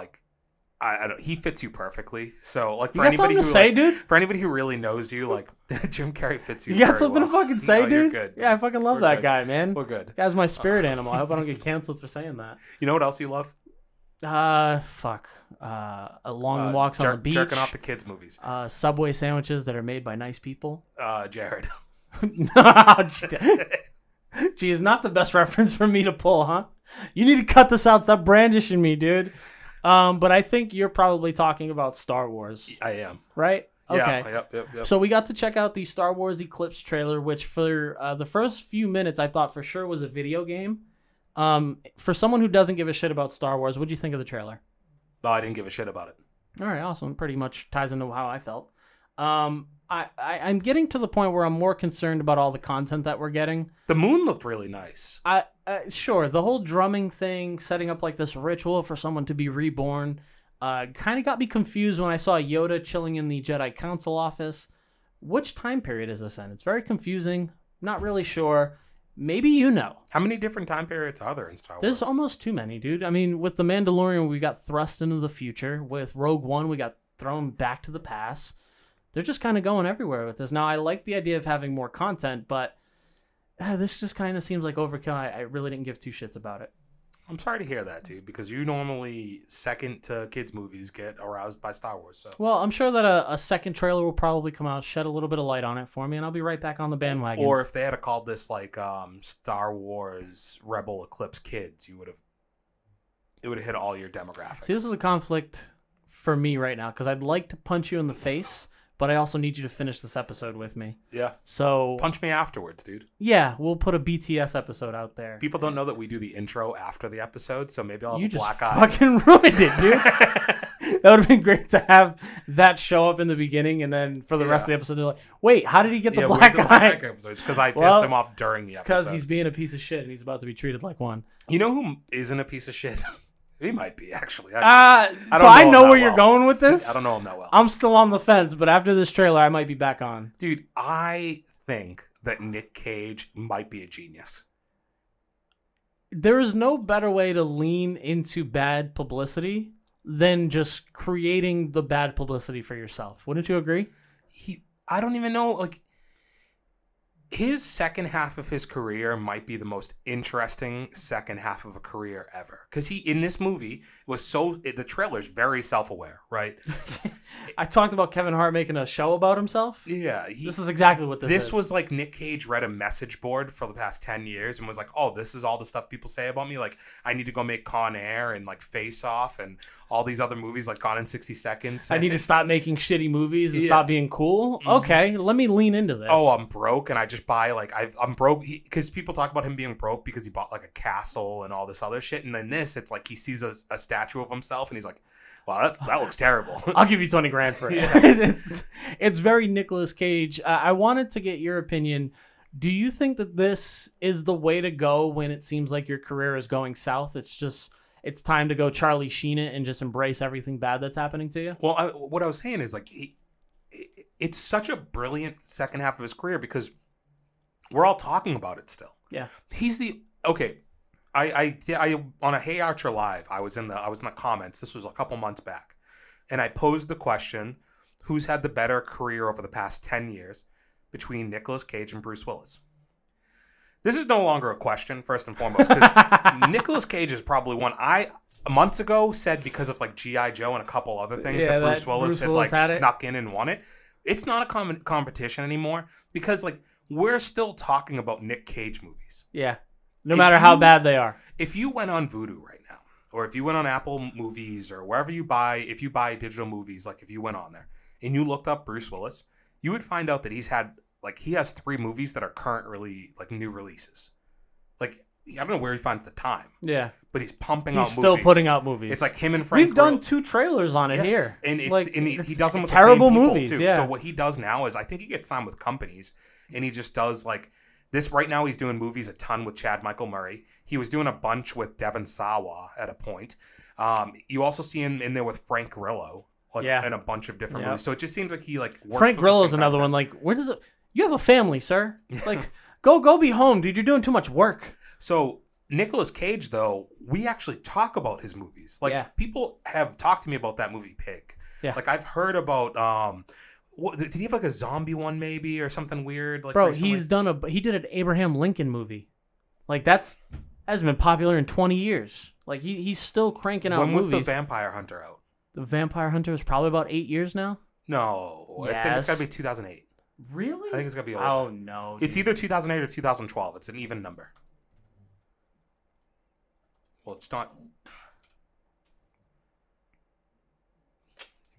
I don't. He fits you perfectly. So, for anybody who say, dude? For anybody who really knows you, Jim Carrey fits you. You got something to fucking say, dude? You're good. Yeah, I fucking love that guy, man. We're good. Guy's my spirit animal. I hope I don't get canceled for saying that. You know what else you love? Long walks on the beach. Jerking off the kids movies. Subway sandwiches that are made by nice people. Jared. Geez, not the best reference for me to pull, huh? You need to cut this out. Stop brandishing me, dude. But I think you're probably talking about Star Wars. I am. Right? Okay. Yeah, yep. So we got to check out the Star Wars Eclipse trailer, which for the first few minutes I thought for sure was a video game. For someone who doesn't give a shit about Star Wars, what'd you think of the trailer? Oh, I didn't give a shit about it. All right, awesome. Pretty much ties into how I felt. I'm getting to the point where I'm more concerned about all the content that we're getting. The moon looked really nice. Sure, the whole drumming thing, setting up this ritual for someone to be reborn, kind of got me confused when I saw Yoda chilling in the Jedi Council office. Which time period is this in? It's very confusing. Not really sure. Maybe you know. How many different time periods are there in Star Wars? There's almost too many, dude. I mean, with The Mandalorian, we got thrust into the future. With Rogue One, we got thrown back to the past. They're just kind of going everywhere with this. Now, I like the idea of having more content, but this just kind of seems like overkill. I really didn't give two shits about it. I'm sorry to hear that, dude, because you normally, second to kids' movies, get aroused by Star Wars. So. Well, I'm sure that a second trailer will probably come out, shed a little bit of light on it for me, and I'll be right back on the bandwagon. Or if they had called this Star Wars Rebel Eclipse Kids, it would have hit all your demographics. See, this is a conflict for me right now because I'd like to punch you in the face, but I also need you to finish this episode with me. Yeah. So punch me afterwards, dude. Yeah, we'll put a BTS episode out there. People don't know that we do the intro after the episode, so maybe I'll have a black eye. You just fucking ruined it, dude. That would have been great to have that show up in the beginning, and then for the rest of the episode, they're like, wait, how did he get the black eye? It's because I pissed him off during the episode. It's because he's being a piece of shit, and he's about to be treated like one. You know who isn't a piece of shit? He might be, actually. I know where you're going with this. I don't know him that well. I'm still on the fence, but after this trailer, I might be back on. Dude, I think that Nick Cage might be a genius. There is no better way to lean into bad publicity than just creating the bad publicity for yourself. Wouldn't you agree? I don't even know, his second half of his career might be the most interesting second half of a career ever. Because in this movie, the trailer's very self-aware, right? I talked about Kevin Hart making a show about himself. Yeah. This is exactly what this is. This was like Nick Cage read a message board for the past 10 years and was like, oh, this is all the stuff people say about me. I need to go make Con Air and Face Off and all these other movies like Gone in 60 Seconds. I need to stop making shitty movies and stop being cool. Mm-hmm. Okay, let me lean into this. Oh, I'm broke and I just buy I'm broke because people talk about him being broke because he bought a castle and all this other shit. And then this, it's he sees a statue of himself and he's like, wow, that looks terrible. I'll give you 20 grand for it. It's very Nicolas Cage. I wanted to get your opinion. Do you think that this is the way to go when it seems like your career is going south? It's time to go Charlie Sheen it and just embrace everything bad that's happening to you? Well, what I was saying is it's such a brilliant second half of his career because we're all talking about it still. Yeah. I on a Hey Archer Live, I was in the comments. This was a couple months back, and I posed the question: who's had the better career over the past 10 years between Nicolas Cage and Bruce Willis? This is no longer a question, first and foremost, because Nicolas Cage is probably one. months ago said because of like G.I. Joe and a couple other things that Bruce Willis had snuck in and won it. It's not a competition anymore because like we're still talking about Nick Cage movies. Yeah. No matter how bad they are. If you went on Vudu right now, or if you went on Apple Movies or wherever you buy, if you buy digital movies, like if you went on there and you looked up Bruce Willis, you would find out that he has 3 movies that are currently like new releases. Like, I don't know where he finds the time. Yeah. But he's pumping out movies. He's still putting out movies. It's like him and Frank. We've done 2 trailers on it here. And he does them with terrible the same people movies, too. yeah. So what he does now is I think he gets signed with companies and he just does like this right now. He's doing movies a ton with Chad Michael Murray. He was doing a bunch with Devon Sawa at a point. You also see him in there with Frank Grillo, in a bunch of different movies. So it just seems like he like works Frank Grillo's another one. Like, where does it? You have a family, sir. Like, go be home, dude. You're doing too much work. So Nicolas Cage, though, we actually talk about his movies. Like people have talked to me about that movie Pig. Yeah. Like I've heard about. Did he have like a zombie one maybe or something weird? Like bro, recently? he did an Abraham Lincoln movie. Like hasn't been popular in 20 years. Like he's still cranking out movies. When was The Vampire Hunter out? The Vampire Hunter is probably about 8 years now. No, yes. I think it's got to be 2008. Really? I think it's got to be older. Oh no, it's either 2008 or 2012. It's an even number. Well, it's not.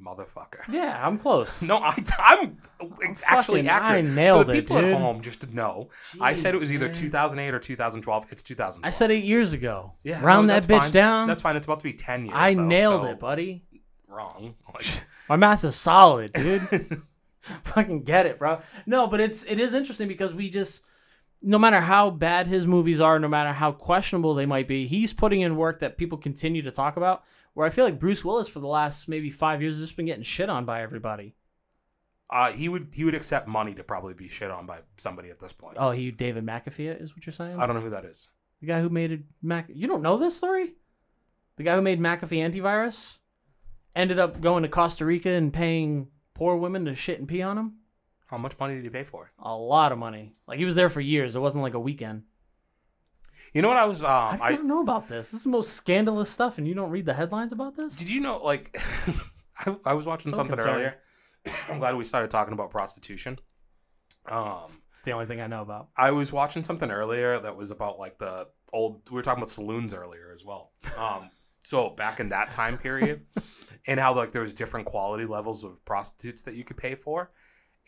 Motherfucker. Yeah, I'm close. No, I'm actually accurate. I nailed For the people it, dude. at home, just to know, Jeez, I said it was either 2008 or 2012. It's 2012. I said 8 years ago. Yeah, round that bitch fine. down. That's fine. It's about to be 10 years. I nailed it, buddy. Wrong. My math is solid, dude. Fucking get it, bro. No, but it is interesting because we just, no matter how bad his movies are, no matter how questionable they might be, he's putting in work that people continue to talk about. Where I feel like Bruce Willis for the last maybe 5 years has just been getting shit on by everybody. He would accept money to probably be shit on by somebody at this point. Oh, David McAfee is what you're saying? I don't know who that is. The guy who made You don't know this story? The guy who made McAfee antivirus ended up going to Costa Rica and paying poor women to shit and pee on him. How much money did he pay for? A lot of money. Like he was there for years. It wasn't like a weekend. You know what I was? I don't know about this. This is the most scandalous stuff, and you don't read the headlines about this? Did you know? Like, I was watching something earlier. I'm glad we started talking about prostitution. It's the only thing I know about. I was watching something earlier that was about like the old. We were talking about saloons earlier as well. So back in that time period, and how like there was different quality levels of prostitutes that you could pay for.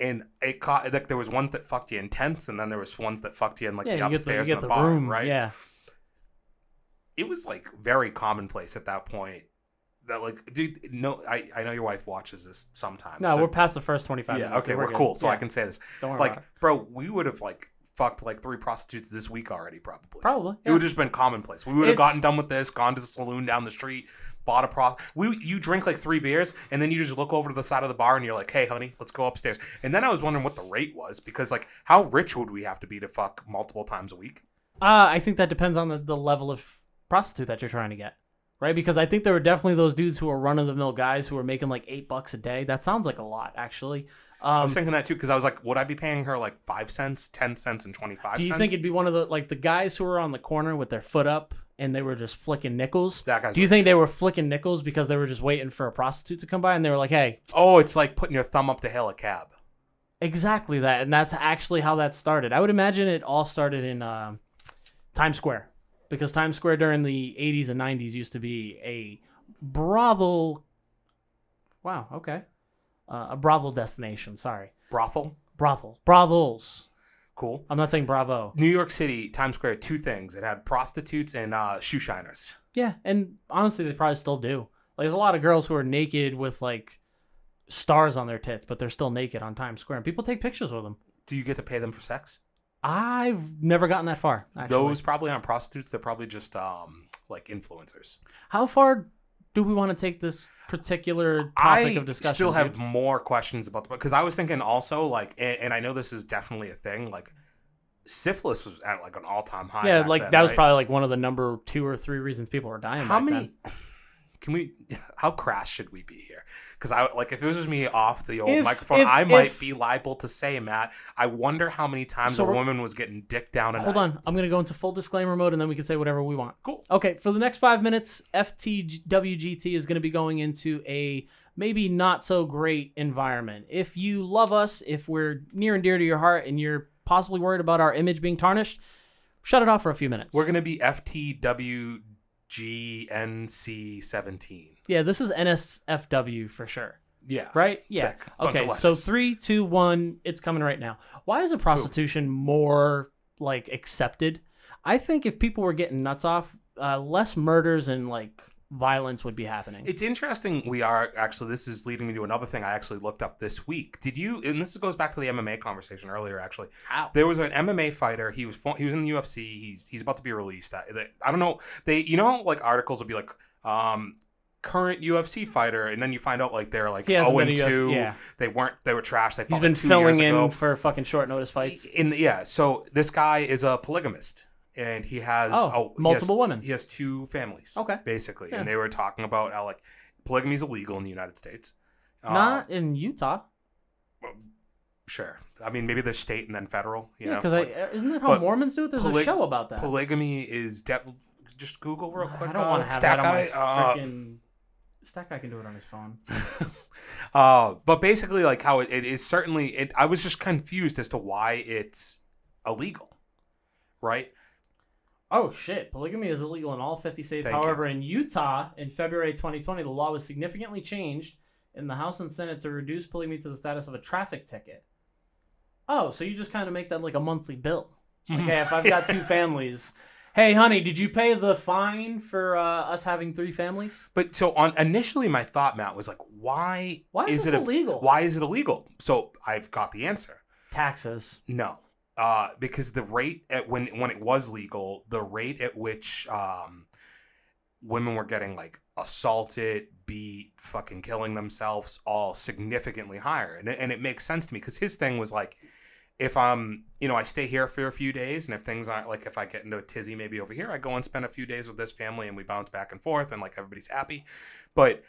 And it caught like there was ones that fucked you in tents, and then there was ones that fucked you in like the upstairs in the bar, room, right? Yeah. It was like very commonplace at that point. That like, dude, no, I know your wife watches this sometimes. No, we're past the first 25 minutes. Okay, we're cool, so I can say this. Don't worry like, about it. bro, we would have like fucked like 3 prostitutes this week already, probably. Probably. It would have just been commonplace. We would have gotten done with this, gone to the saloon down the street, bought a you drink like 3 beers, and then you just look over to the side of the bar and you're like, hey, honey, let's go upstairs. And then I was wondering what the rate was, because like, how rich would we have to be to fuck multiple times a week? I think that depends on the level of prostitute that you're trying to get, right? Because I think there were definitely those dudes who are run-of-the-mill guys who are making like $8 a day. That sounds like a lot, actually. I was thinking that too, because I was like, would I be paying her like 5 cents, 10 cents, and 25 cents? Do you think it'd be one of the guys who were on the corner with their foot up and they were just flicking nickels? That guy's Do you think they were flicking nickels because they were just waiting for a prostitute to come by and they were like, hey? Oh, it's like putting your thumb up to hail a cab. Exactly that, and that's actually how that started. I would imagine it all started in Times Square, because Times Square during the 80s and 90s used to be a brothel. Wow, okay. A brothel destination, sorry. Brothels. Cool. I'm not saying bravo. New York City, Times Square, 2 things. It had prostitutes and shoe shiners. Yeah, and honestly, they probably still do. Like, there's a lot of girls who are naked with, like, stars on their tits, but they're still naked on Times Square, and people take pictures with them. Do you get to pay them for sex? I've never gotten that far, actually. Those probably aren't prostitutes. They're probably just, like, influencers. How far do we want to take this particular topic of discussion? I still have more questions about because I was thinking also, like, and I know this is definitely a thing, like, syphilis was at, like, an all-time high. Yeah, like, that was probably, like, one of the number 2 or 3 reasons people were dying back then. how crass should we be here? Because if it was just me off the old microphone, I might be liable to say, Matt, I wonder how many times a woman was getting dicked down. Hold on. I'm going to go into full disclaimer mode, and then we can say whatever we want. Cool. Okay, for the next 5 minutes, FTWGT is going to be going into a maybe not so great environment. If you love us, if we're near and dear to your heart, and you're possibly worried about our image being tarnished, shut it off for a few minutes. We're going to be FTWGNC 17. Yeah, this is NSFW for sure. Yeah. Right? Yeah. Sick. Okay, so 3, 2, 1, it's coming right now. Why is prostitution more, accepted? I think if people were getting nuts off, less murders and, violence would be happening. It's interesting. This is leading me to another thing I actually looked up this week. Did you, and this goes back to the MMA conversation earlier, actually. How? There was an MMA fighter. He was in the UFC. He's about to be released. I don't know. Articles will be current UFC fighter, and then you find out they're 0-2. Yeah. They were trash. They He's been filling in for fucking short notice fights. So this guy is a polygamist, and he has multiple women. He has 2 families. Okay, basically, and they were talking about how polygamy is illegal in the United States. Not in Utah. Sure. I mean, maybe the state and then federal. Because isn't that how Mormons do it? There's a show about that. Polygamy is just Google real quick. I don't want to have that on my freaking... Stack guy can do it on his phone. But basically, how it is certainly... I was just confused as to why it's illegal, right? Oh, shit. Polygamy is illegal in all 50 states. However, in Utah, in February 2020, the law was significantly changed in the House and Senate to reduce polygamy to the status of a traffic ticket. Oh, so you just kind of make that a monthly bill. Okay, if I've got 2 families... Hey, honey, did you pay the fine for us having 3 families? But so initially my thought, Matt, was why is it illegal? Why is it illegal? So I've got the answer. Taxes. No. Because the rate when it was legal, the rate at which women were getting assaulted, beat, fucking killing themselves, all significantly higher. And it makes sense to me because his thing was if I stay here for a few days, and if things aren't if I get into a tizzy maybe over here, I go and spend a few days with this family and we bounce back and forth and everybody's happy. But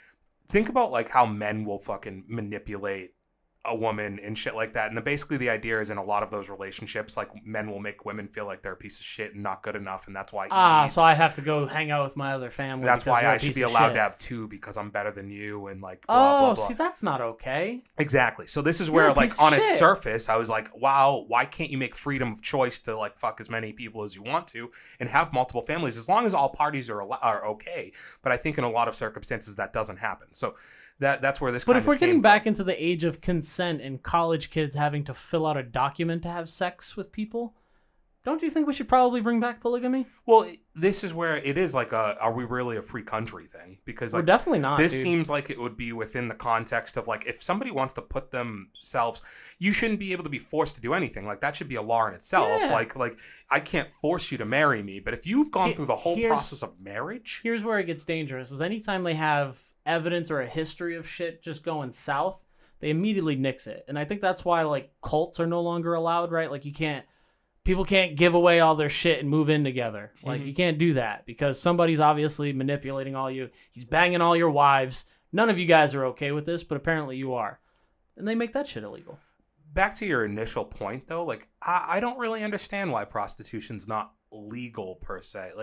think about how men will fucking manipulate a woman and shit like that. And basically the idea is in a lot of those relationships, men will make women feel like they're a piece of shit and not good enough, and that's why so I have to go hang out with my other family. That's why I should be allowed to have 2 because I'm better than you and blah, blah, blah. See, that's not okay. Exactly. So this is where on its surface I was wow, why can't you make freedom of choice to fuck as many people as you want to and have multiple families as long as all parties are okay. But I think in a lot of circumstances that doesn't happen. So that's where this. But if we're getting back into the age of consent and college kids having to fill out a document to have sex with people, don't you think we should probably bring back polygamy? Well, this is where it is are we really a free country thing? Because we're definitely not. This seems like it would be within the context of if somebody wants to put themselves, you shouldn't be able to be forced to do anything. That should be a law in itself. Yeah. I can't force you to marry me, but if you've gone through the whole process of marriage, here's where it gets dangerous. Is anytime they have evidence or a history of shit just going south, they immediately nix it. And I think that's why cults are no longer allowed, right? People can't give away all their shit and move in together. You can't do that because somebody's obviously manipulating all you. He's banging all your wives. None of you guys are okay with this, but apparently you are. And they make that shit illegal. Back to your initial point though, I don't really understand why prostitution's not legal per se.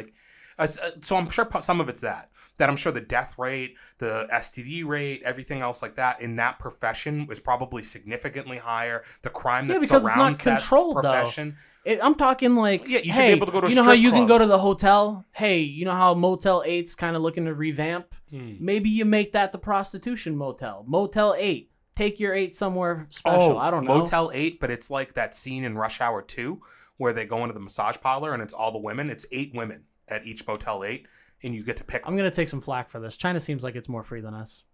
So I'm sure some of it's that I'm sure the death rate, the STD rate, everything else like that in that profession was probably significantly higher. The crime that surrounds that profession. I'm talking you should be able to go to a strip club. You know how you can go to the hotel? Hey, you know how Motel 8's kind of looking to revamp? Maybe you make that the prostitution motel. Motel 8. Take your 8 somewhere special. I don't know. Motel 8, but it's like that scene in Rush Hour 2 where they go into the massage parlor and it's all the women. It's 8 women at each Motel 8, and you get to pick them. I'm going to take some flack for this. China seems like it's more free than us.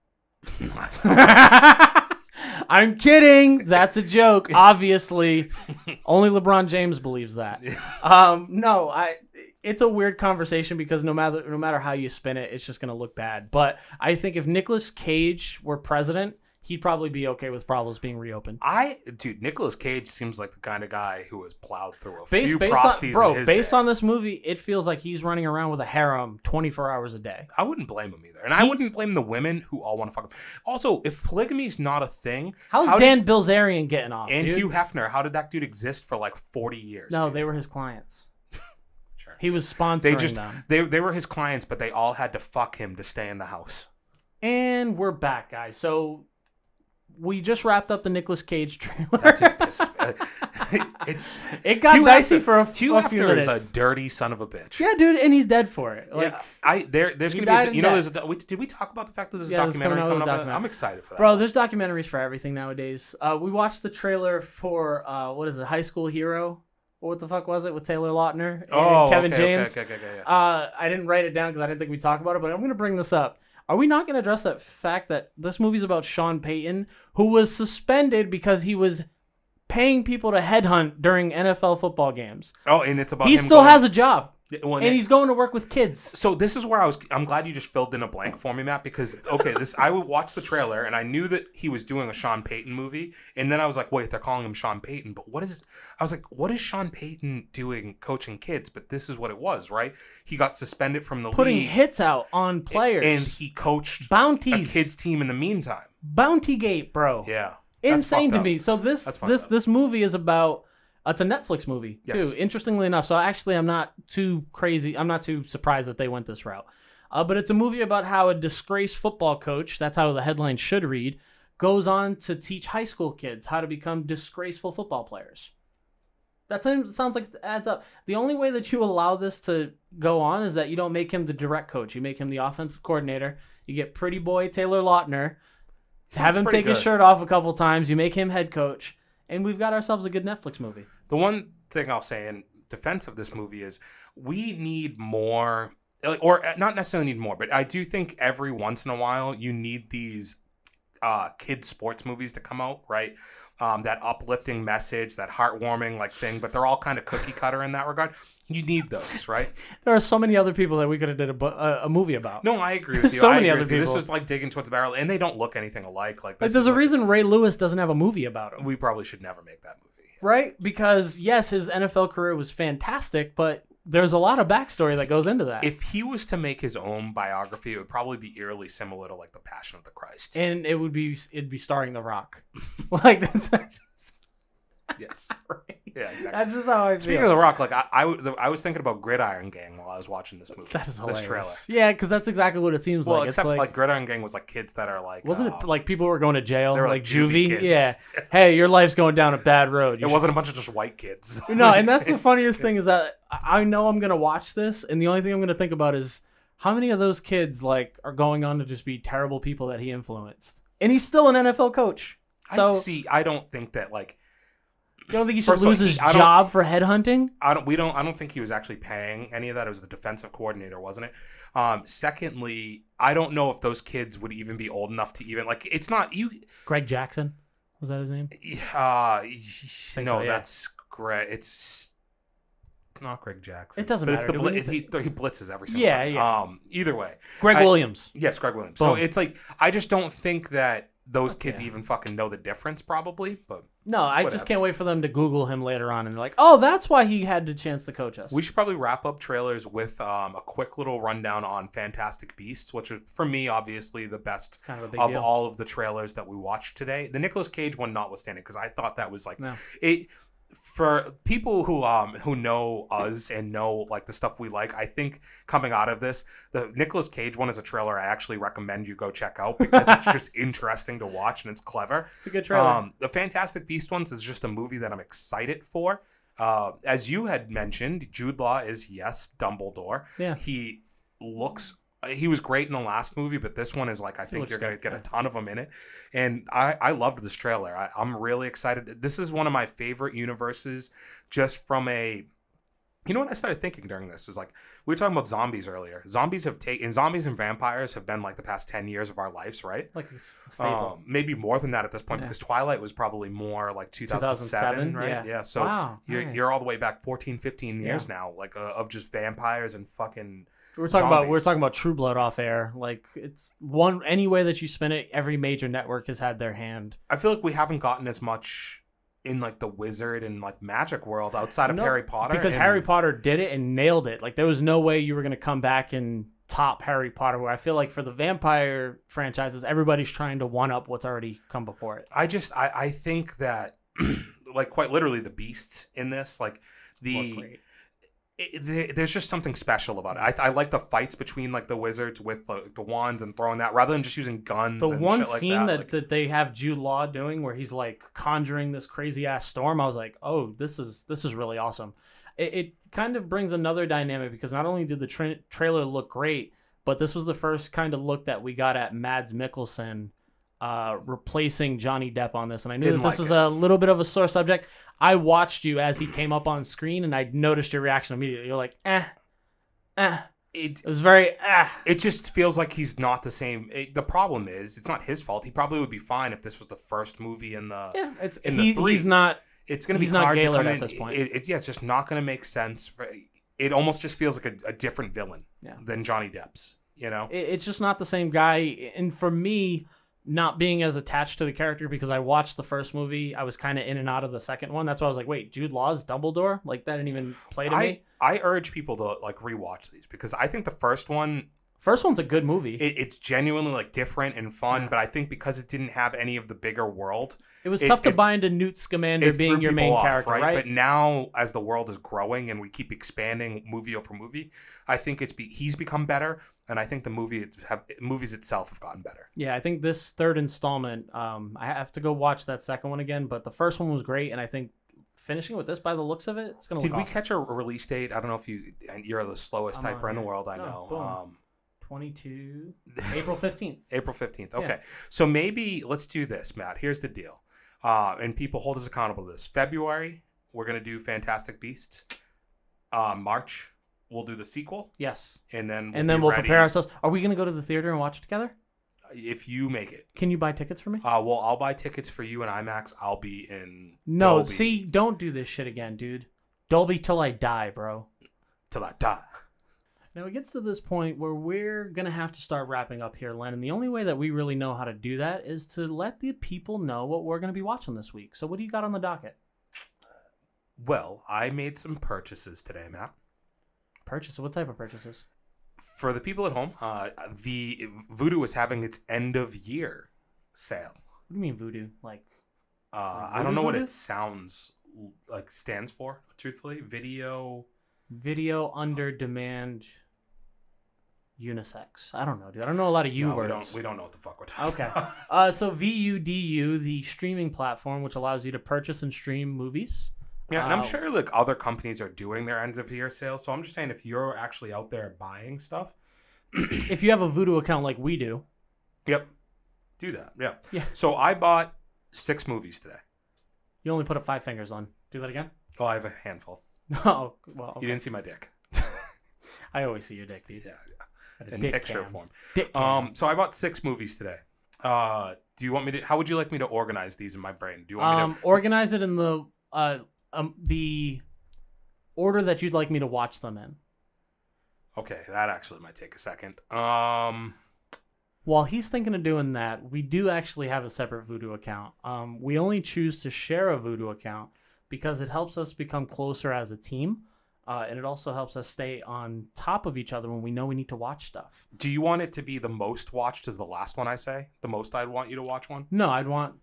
I'm kidding. That's a joke. Obviously, only LeBron James believes that. It's a weird conversation because no matter how you spin it, it's just going to look bad. But I think if Nicolas Cage were president, he'd probably be okay with brothels being reopened. Dude, Nicolas Cage seems like the kind of guy who has plowed through a based few prosties in his based day. on this movie, it feels like he's running around with a harem 24 hours a day. I wouldn't blame him either. And I wouldn't blame the women who all want to fuck him. Also, if polygamy's not a thing... How's Dan Bilzerian getting off, And dude? Hugh Hefner, how did that dude exist for like 40 years? No, dude? they were his clients. Sure. He was sponsoring them. They were his clients, but they all had to fuck him to stay in the house. And we're back, guys. So... we just wrapped up the Nicolas Cage trailer. It got Hugh dicey Hefner, for a Hugh few Hefner minutes. is a dirty son of a bitch. Yeah, dude, and he's dead for it. Like, there's gonna be did we talk about the fact that there's a documentary coming up? I'm excited for that. Bro, there's documentaries for everything nowadays. We watched the trailer for what is it, High School Hero? What the fuck was it with Taylor Lautner and Kevin James? Okay, I didn't write it down because I didn't think we'd talk about it, but I'm gonna bring this up. Are we not going to address that fact that this movie's about Sean Payton, who was suspended because he was paying people to headhunt during NFL football games? Oh, and it's about he him still has a job. and he's going to work with kids. So this is where I'm glad you just filled in a blank for me, Matt, because I would watch the trailer and I knew that he was doing a Sean Payton movie, and then I was like, wait, they're calling him Sean Payton, but what is Sean Payton doing coaching kids? But this is what it was, right? He got suspended from the putting league, hits out on players, and he coached bounties, a kids team in the meantime. Bountygate, bro. Yeah, insane to me. So this movie is about. It's a Netflix movie, too, interestingly enough. So actually, I'm not too crazy. I'm not too surprised that they went this route. But it's a movie about how a disgraced football coach, that's how the headline should read, goes on to teach high school kids how to become disgraceful football players. That sounds like it adds up. The only way that you allow this to go on is that you don't make him the direct coach. You make him the offensive coordinator. You get pretty boy Taylor Lautner, have him take his shirt off a couple times. You make him head coach. And we've got ourselves a good Netflix movie. The one thing I'll say in defense of this movie is we need more, or not necessarily need more, but I do think every once in a while you need these kids sports movies to come out, right? That uplifting message, that heartwarming like thing, but they're all kind of cookie cutter in that regard. You need those, right? There are so many other people that we could have did a movie about. No, I agree with you. So many other people. This is like digging towards the barrel, and they don't look anything alike. Like there's a reason Ray Lewis doesn't have a movie about him. We probably should never make that movie, right? Because yes, his NFL career was fantastic, but there's a lot of backstory that goes into that. If he was to make his own biography, it would probably be eerily similar to like The Passion of the Christ, and it'd be starring The Rock. Like that's. Yes. Right. Yeah, exactly. That's just how I feel. Speaking of The Rock, like I was thinking about Gridiron Gang while I was watching this movie. That is hilarious. This trailer. Yeah, because that's exactly what it seems like. Well, except like Gridiron Gang was like kids that are like... Wasn't it like people who were going to jail? They were like juvie kids. Yeah. Hey, your life's going down a bad road. It wasn't a bunch of just white kids. No, and that's the funniest thing is that I know I'm going to watch this, and the only thing I'm going to think about is how many of those kids like are going on to just be terrible people that he influenced. And he's still an NFL coach. So I don't think that like... You don't think he should lose his job for headhunting? I don't think he was actually paying any of that. It was the defensive coordinator, wasn't it? Secondly, I don't know if those kids would even be old enough to even like. It's not you. Greg Jackson, was that his name? That's Greg. It's not Greg Jackson. It doesn't matter. He blitzes every single time. Yeah. Either way, Greg Williams. Yes, Greg Williams. Boom. So it's like I just don't think that those kids even fucking know the difference, probably. But no, I just can't wait for them to Google him later on and they're like, oh, that's why he had the chance to coach us. We should probably wrap up trailers with a quick little rundown on Fantastic Beasts, which is, for me, obviously the best of all of the trailers that we watched today. The Nicolas Cage one notwithstanding, because I thought that was like it. For people who know us and know like the stuff we like, I think coming out of this, the Nicolas Cage one is a trailer I actually recommend you go check out because it's just interesting to watch and it's clever. It's a good trailer. The Fantastic Beast ones is just a movie that I'm excited for. As you had mentioned, Jude Law is Dumbledore. Yeah, he was great in the last movie, but this one is like, I think you're going to get a ton of them in it. And I loved this trailer. I'm really excited. This is one of my favorite universes just from a You know what I started thinking during this was like we were talking about zombies earlier. Zombies and vampires have been like the past 10 years of our lives, right? Like a staple. Maybe more than that at this point because Twilight was probably more like 2007, right? Yeah. So wow, you're all the way back 14, 15 years now, like of just vampires and fucking. We're talking about True Blood off air. Like it's any way that you spin it, every major network has had their hand. I feel like we haven't gotten as much in like the wizard and like magic world outside of Harry Potter, because Harry Potter did it and nailed it. Like there was no way you were going to come back and top Harry Potter, where I feel like for the vampire franchises everybody's trying to one up what's already come before it. I think that like quite literally the beasts in this, like there's just something special about it. I like the fights between like the wizards with the wands and throwing that rather than just using guns. The and one shit like scene that that they have Jude Law doing where he's like conjuring this crazy ass storm, I was like, oh, this is really awesome. It kind of brings another dynamic because not only did the trailer look great, but this was the first kind of look that we got at Mads Mikkelsen replacing Johnny Depp on this, and I knew this was a little bit of a sore subject. I watched you as he came up on screen, and I noticed your reaction immediately. You're like, It was very. It just feels like he's not the same. The problem is, it's not his fault. He probably would be fine if this was the first movie in the. Yeah, the three. He's not. It's going to be hard to come in. At this point. It's just not going to make sense. It almost just feels like a different villain than Johnny Depp's. You know, it's just not the same guy, and for me, not being as attached to the character because I watched the first movie, I was kind of in and out of the second one. That's why I was like, wait, Jude Law's Dumbledore? Like, that didn't even play to me. I urge people to, like, rewatch these because I think the first one's a good movie. It's genuinely, like, different and fun, but I think because it didn't have any of the bigger world... It was tough to buy into Newt Scamander being your main character, right? But now, as the world is growing and we keep expanding movie over movie, I think he's become better, and I think the movies itself have gotten better. Yeah, I think this third installment, I have to go watch that second one again, but the first one was great, and I think finishing with this, by the looks of it, it's going to look Did we catch a release date? I don't know if you're the slowest typer in the world, I know. Boom. 22, April 15th. April 15th, okay. Yeah. So maybe let's do this, Matt. Here's the deal. And people hold us accountable to this. February, we're going to do Fantastic Beasts. March, we'll do the sequel. Yes. And then we'll prepare ourselves. Are we going to go to the theater and watch it together? If you make it. Can you buy tickets for me? Well, I'll buy tickets for you in IMAX. I'll be in No, Dolby. See, don't do this shit again, dude. Dolby till I die, bro. Till I die. Now it gets to this point where we're going to have to start wrapping up here, Len. And the only way that we really know how to do that is to let the people know what we're going to be watching this week. So what do you got on the docket? Well, I made some purchases today, Matt. Purchases? What type of purchases? For the people at home, the Voodoo is having its end of year sale. What do you mean Voodoo? Like I don't know what it stands for, truthfully. Video under demand unisex. I don't know, dude. I don't know a lot of words. We don't know what the fuck we're talking about. So VUDU, the streaming platform, which allows you to purchase and stream movies. Yeah, and I'm sure like other companies are doing their ends of year sales. So I'm just saying, if you're actually out there buying stuff, if you have a Vudu account like we do, yep, do that. Yeah. Yeah. So I bought 6 movies today. You only put up 5 fingers on. Do that again. Oh, I have a handful. Oh, well. Okay. You didn't see my dick. I always see your dick, dude. Yeah. In picture form. So I bought 6 movies today. Do you want me to? How would you like me to organize these in my brain? Do you want me to organize it in the order that you'd like me to watch them in? Okay, that actually might take a second. While he's thinking of doing that, we do actually have a separate Vudu account. We only choose to share a Vudu account because it helps us become closer as a team. And it also helps us stay on top of each other when we know we need to watch stuff. Do you want it to be the most watched as the last one I say? The most I'd want you to watch one? No, I'd want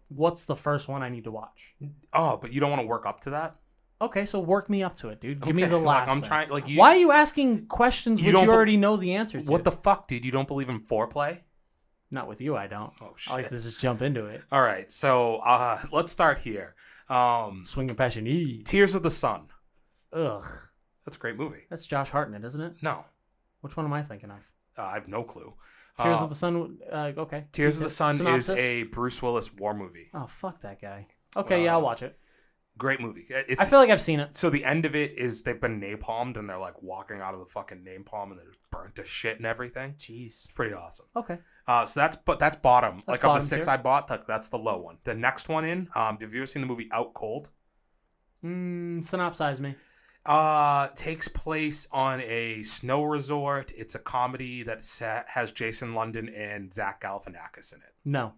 what's the first one I need to watch? Oh, but you don't want to work up to that? Okay, so work me up to it, dude. Give me the last. I'm trying. Why are you asking questions which you already know the answer to? What the fuck, dude? You don't believe in foreplay? Not with you, I don't. Oh shit! I like to just jump into it. All right, so let's start here. Swinging Passion. Tears of the Sun. Ugh. That's a great movie. That's Josh Hartnett, isn't it? No. Which one am I thinking of? I have no clue. Tears of the Sun. Okay. Tears of the Sun is a Bruce Willis war movie. Oh, fuck that guy. Okay, yeah, I'll watch it. Great movie. I feel like I've seen it. So the end of it is they've been napalmed and they're like walking out of the fucking napalm and they're burnt to shit and everything. Jeez. It's pretty awesome. Okay. So that's bottom. That's like bottom of the 6 tier. I bought, that's the low one. The next one in, have you ever seen the movie Out Cold? Synopsize me. Takes place on a snow resort. It's a comedy that has Jason London and Zach Galifianakis in it. No.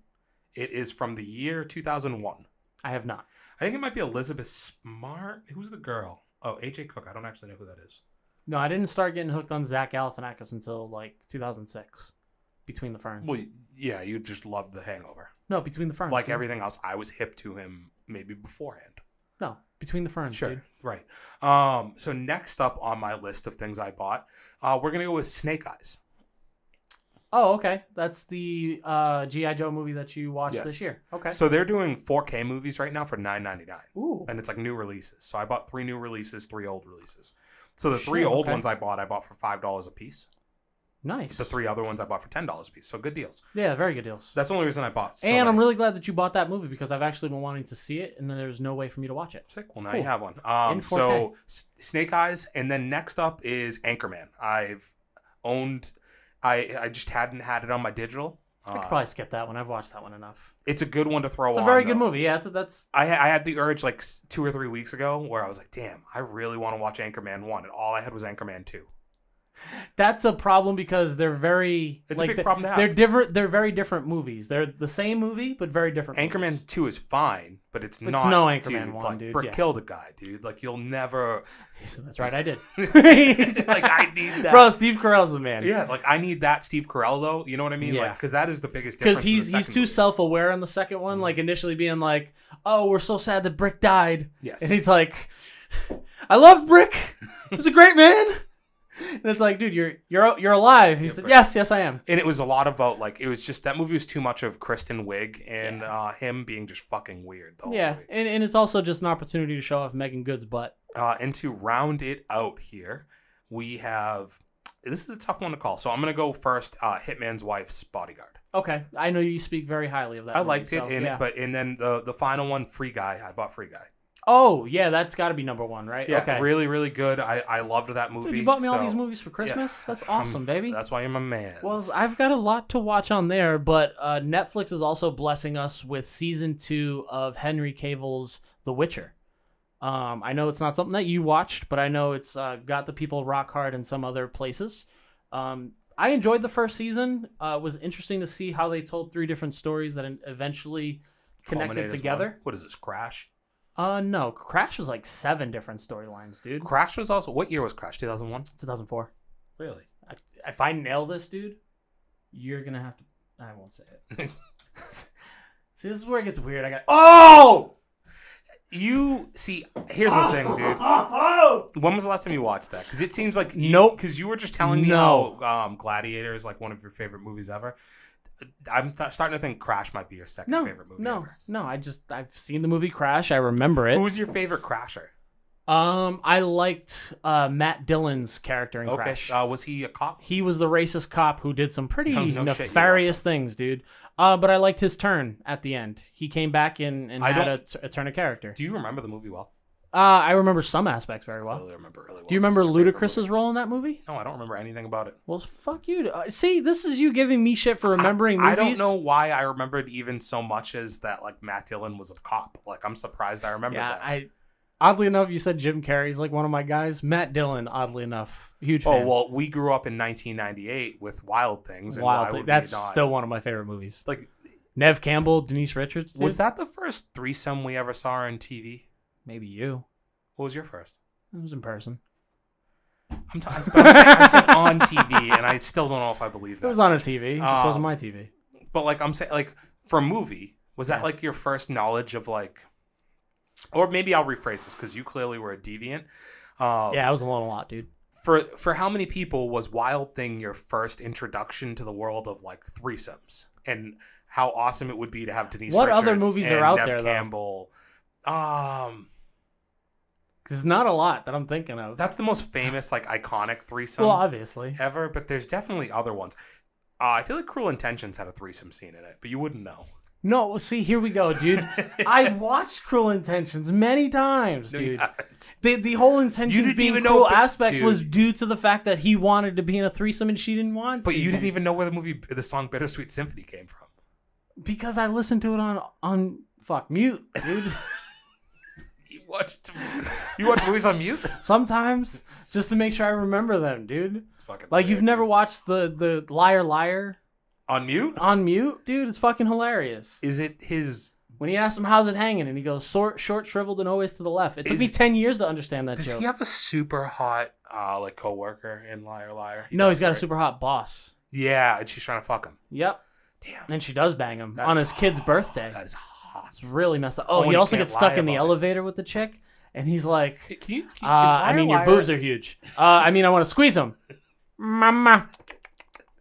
It is from the year 2001. I have not. I think it might be Elizabeth Smart. Who's the girl? Oh, AJ Cook. I don't actually know who that is. No, I didn't start getting hooked on Zach Galifianakis until like 2006. Between the Ferns. Well, yeah, you just loved The Hangover. No, Between the Ferns. Like everything else, I was hip to him maybe beforehand. No, Between the Ferns. Sure, dude. right. So next up on my list of things I bought, we're gonna go with Snake Eyes. Oh, okay. That's the G.I. Joe movie that you watched Yes. this year. Okay. So they're doing 4K movies right now for $9.99. Ooh. And it's like new releases. So I bought 3 new releases, 3 old releases. So the 3 Shit, old okay. ones I bought for $5 a piece. Nice. The 3 other ones I bought for $10 a piece. So good deals. Yeah, very good deals. That's the only reason I bought. So And I'm many. really glad that you bought that movie because I've actually been wanting to see it, and then there's no way for me to watch it. Sick. Well, now Cool. you have one. In 4K. So Snake Eyes, and then next up is Anchorman. I've owned. I just hadn't had it on my digital. I could probably skip that one. I've watched that one enough. It's a good one to throw on. It's a very though. good movie. Yeah, that's. I had the urge like 2 or 3 weeks ago where I was like, damn, I really want to watch Anchorman 1. And all I had was Anchorman 2. That's a problem because they're very. It's a big problem to have. They're different. They're very different movies. They're the same movie, but very different. Anchorman movies. 2 is fine, but it's But not. it's no Anchorman dude, 1, like, dude. Brick Yeah. killed a guy, dude. Like, you'll never. So that's right. I did. Like, I need that. Bro, Steve Carell's the man. Yeah, like, I need that Steve Carell, though. You know what I mean? Yeah. Like, because that is the biggest difference. Because he's too self-aware in the second one. Like, initially being like, oh, we're so sad that Brick died. Yes. And he's like, I love Brick. He's a great man. And it's like, dude, you're alive. He said, yes, I am. And it was a lot about, like, it was just, that movie was too much of Kristen Wiig and him being just fucking weird, though. Yeah, and it's also just an opportunity to show off Megan Good's butt. And to round it out here, we have, this is a tough one to call. So I'm going to go first, Hitman's Wife's Bodyguard. Okay, I know you speak very highly of that I movie, liked it, so, and yeah. then the final one, Free Guy. I bought Free Guy. Oh, yeah, that's got to be number one, right? Yeah, okay. really, really good. I loved that movie. Dude, you bought me all so- these movies for Christmas? Yeah. That's awesome, baby. That's why you're my man. Well, I've got a lot to watch on there, but Netflix is also blessing us with season 2 of Henry Cavill's The Witcher. I know it's not something that you watched, but I know it's got the people rock hard in some other places. I enjoyed the first season. It was interesting to see how they told 3 different stories that eventually connected Culminated as together. one. What is this, Crash? No, Crash was like 7 different storylines, dude. Crash was also, what year was Crash? 2001? 2004. Really? If I nail this, dude, you're gonna have to. I won't say it. See, this is where it gets weird. Oh! You see, here's the thing, dude. When was the last time you watched that? Because it seems like Nope. Because you were just telling me how Gladiator is like one of your favorite movies ever. I'm starting to think Crash might be your second favorite movie ever. No. I've seen the movie Crash. I remember it. Who's your favorite Crasher? I liked Matt Dillon's character in Crash. Was he a cop? He was the racist cop who did some pretty No shit, nefarious things, dude. But I liked his turn at the end. He came back and had a turn of character. Do you remember the movie well? I remember some aspects very well. I remember really well. Do you remember This is a great Ludacris's movie. role in that movie? No, I don't remember anything about it. Well, fuck you. See, this is you giving me shit for remembering movies. I don't know why I remembered even so much as that, like, Matt Dillon was a cop. Like, I'm surprised I remembered that. Oddly enough, you said Jim Carrey's like one of my guys. Matt Dillon, oddly enough, huge fan. Oh, well, we grew up in 1998 with Wild Things. And Wild why Thing. would we That's not? still one of my favorite movies. Like, Nev Campbell, Denise Richards. Dude. was that the first threesome we ever saw on TV? Maybe you. What was your first? It was in person. I said on TV, and I still don't know if I believe that. It was on a TV. It just wasn't my TV. But, like, I'm saying, like, for a movie, was that, like, your first knowledge of, like... Or maybe I'll rephrase this, because you clearly were a deviant. Yeah, I was alone a lot, dude. For how many people was Wild Thing your first introduction to the world of, like, threesomes? And how awesome it would be to have Denise What Richards other movies and are out Nev there, though? Campbell. There's not a lot that I'm thinking of. That's the most famous, like, iconic threesome well, obviously. ever, but there's definitely other ones. I feel like Cruel Intentions had a threesome scene in it, but you wouldn't know. No, see, here we go, dude. I've watched Cruel Intentions many times, dude. The whole intentions being cruel aspect was due to the fact that he wanted to be in a threesome and she didn't want to. But you didn't even know where the song Bittersweet Symphony came from. Because I listened to it on mute, dude. You watch movies on mute? Sometimes, just to make sure I remember them, dude. It's fucking like weird, you've never watched the Liar Liar on mute? On mute, dude. It's fucking hilarious. Is it his? When he asks him how's it hanging, and he goes short, shriveled, and always to the left. It took me 10 years to understand that joke. Does he have a super hot like coworker in Liar Liar? No, he's got a super hot boss. Yeah, and she's trying to fuck him. Yep. Damn. And she does bang him on his kid's birthday. That is hot. It's really messed up. Oh, he also gets stuck in the elevator with the chick, and he's like, I mean, your boobs are huge. I mean, I want to squeeze them. Mama.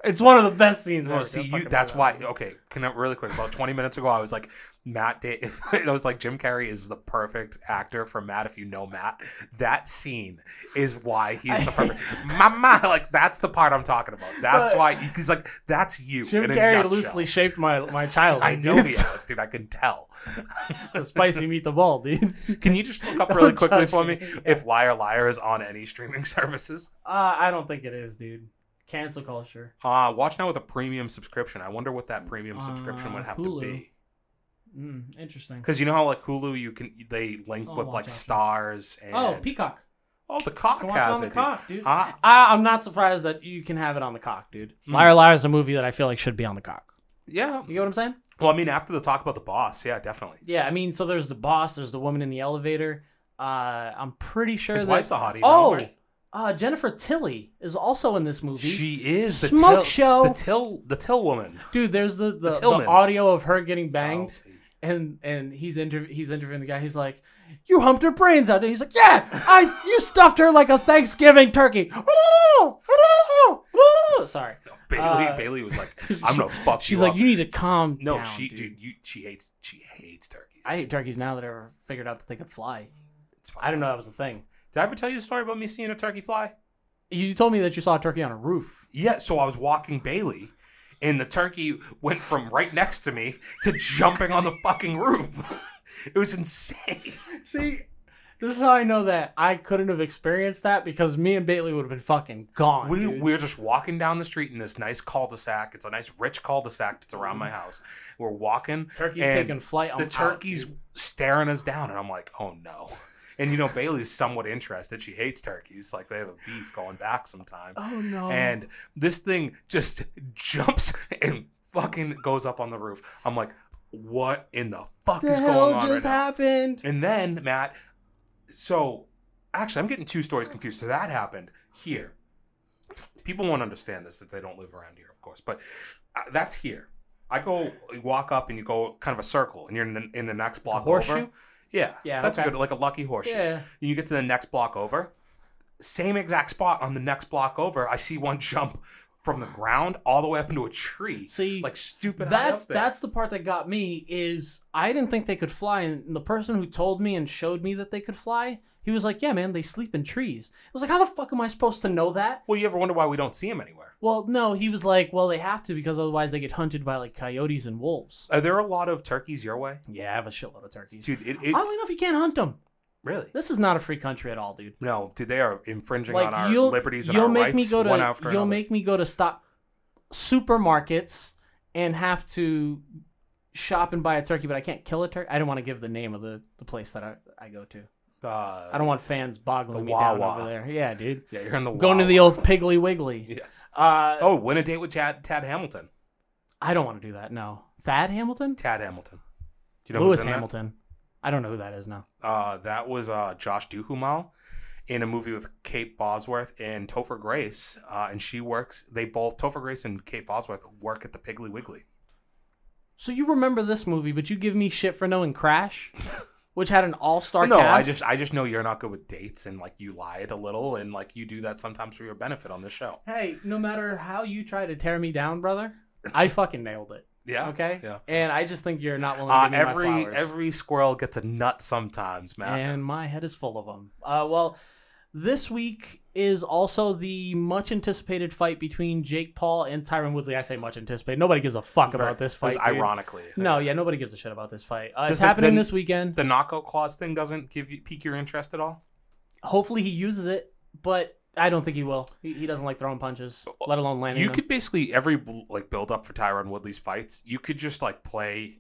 It's one of the best scenes ever. See, that's why. Okay, really quick. About 20 minutes ago, I was like, I was like, Jim Carrey is the perfect actor for Matt. If you know Matt, that scene is why he's the perfect. Mama, like that's the part I'm talking about. That's why he's like, that's you. Jim Carrey loosely shaped my child. I know he has, dude. I can tell. It's a spicy meatball, dude. Can you just look up really quickly for me if Liar Liar is on any streaming services? I don't think it is, dude. Cancel culture. Watch now with a premium subscription. I wonder what that premium subscription would have Hulu. to be. Interesting. Because you know how like Hulu, they link with like stars and Peacock. Oh, the cock has it. On the cock, dude. I'm not surprised that you can have it on the cock, dude. Liar Liar is a movie that I feel like should be on the cock. Yeah, you get what I'm saying? Well, I mean, after the talk about the boss, yeah, definitely. Yeah, I mean, so there's the boss, there's the woman in the elevator. I'm pretty sure his wife's a hottie. Oh. Jennifer Tilly is also in this movie. She is the Smoke Show. The Till woman. Dude, there's the audio of her getting banged, and he's interviewing the guy. He's like, "You humped her brains out." And he's like, "Yeah, you stuffed her like a Thanksgiving turkey." Sorry. Bailey was like, "I'm gonna fuck you up." She's like, "You need to calm down." No, she hates turkeys. I hate turkeys now that I ever figured out that they could fly. It's fine. I didn't know that was a thing. Did I ever tell you a story about me seeing a turkey fly? You told me that you saw a turkey on a roof. Yeah, so I was walking Bailey, and the turkey went from right next to me to jumping on the fucking roof. It was insane. See, this is how I know that I couldn't have experienced that, because me and Bailey would have been fucking gone. We were just walking down the street in this nice cul-de-sac. It's a nice rich cul-de-sac that's around my house. We're walking. Turkey's taking flight on the turkey's staring us down, and I'm like, oh no. And, Bailey's somewhat interested. She hates turkeys. Like, they have a beef going back sometime. Oh, no. And this thing just jumps and fucking goes up on the roof. I'm like, what in the fuck is going on right now? just happened? And then, Matt, so, actually, I'm getting two stories confused. So that happened here. People won't understand this if they don't live around here, of course. But that's here. You walk up and you go kind of a circle, and you're in the next block over. Yeah, that's good. Like a lucky horseshoe. Yeah. You get to the next block over. Same exact spot on the next block over. I see one jump from the ground all the way up into a tree. See, like stupid. That's the part that got me. Is I didn't think they could fly, and the person who told me and showed me that they could fly, he was like, "Yeah, man, they sleep in trees." I was like, "How the fuck am I supposed to know that?" Well, you ever wonder why we don't see them anywhere? Well, no, he was like, "Well, they have to, because otherwise they get hunted by like coyotes and wolves." Are there a lot of turkeys your way? Yeah, I have a shitload of turkeys. Dude, I don't know if you can't hunt them. Really? This is not a free country at all, dude. No, dude, they are infringing on our liberties and our rights. You'll make me go to stop supermarkets and have to shop and buy a turkey, but I can't kill a turkey. I don't want to give the name of the place that I go to. I don't want fans boggling me down over there. Yeah, dude. Yeah, you're in the going to the old Piggly Wiggly. Yes. Win a date with Tad Hamilton. I don't want to do that. No. Thad Hamilton? Tad Hamilton. Do you know Lewis Hamilton. I don't know who that is now. That was Josh Duhamel in a movie with Kate Bosworth and Topher Grace, and Topher Grace and Kate Bosworth work at the Piggly Wiggly. So you remember this movie, but you give me shit for knowing Crash? Which had an all-star cast. No, I just know you're not good with dates, and like you lied a little, and like you do that sometimes for your benefit on this show. Hey, no matter how you try to tear me down, brother, I fucking nailed it. Yeah. Okay. Yeah. And I just think you're not willing to give me my flowers. Every squirrel gets a nut sometimes, man. And my head is full of them. Well, This week is also the much anticipated fight between Jake Paul and Tyron Woodley. I say much anticipated. Nobody gives a fuck about this fight. Ironically. No, yeah, nobody gives a shit about this fight. It's happening this weekend. The knockout clause thing doesn't pique your interest at all? Hopefully he uses it, but I don't think he will. He doesn't like throwing punches, let alone landing them. You could basically, every build up for Tyron Woodley's fights, you could just play,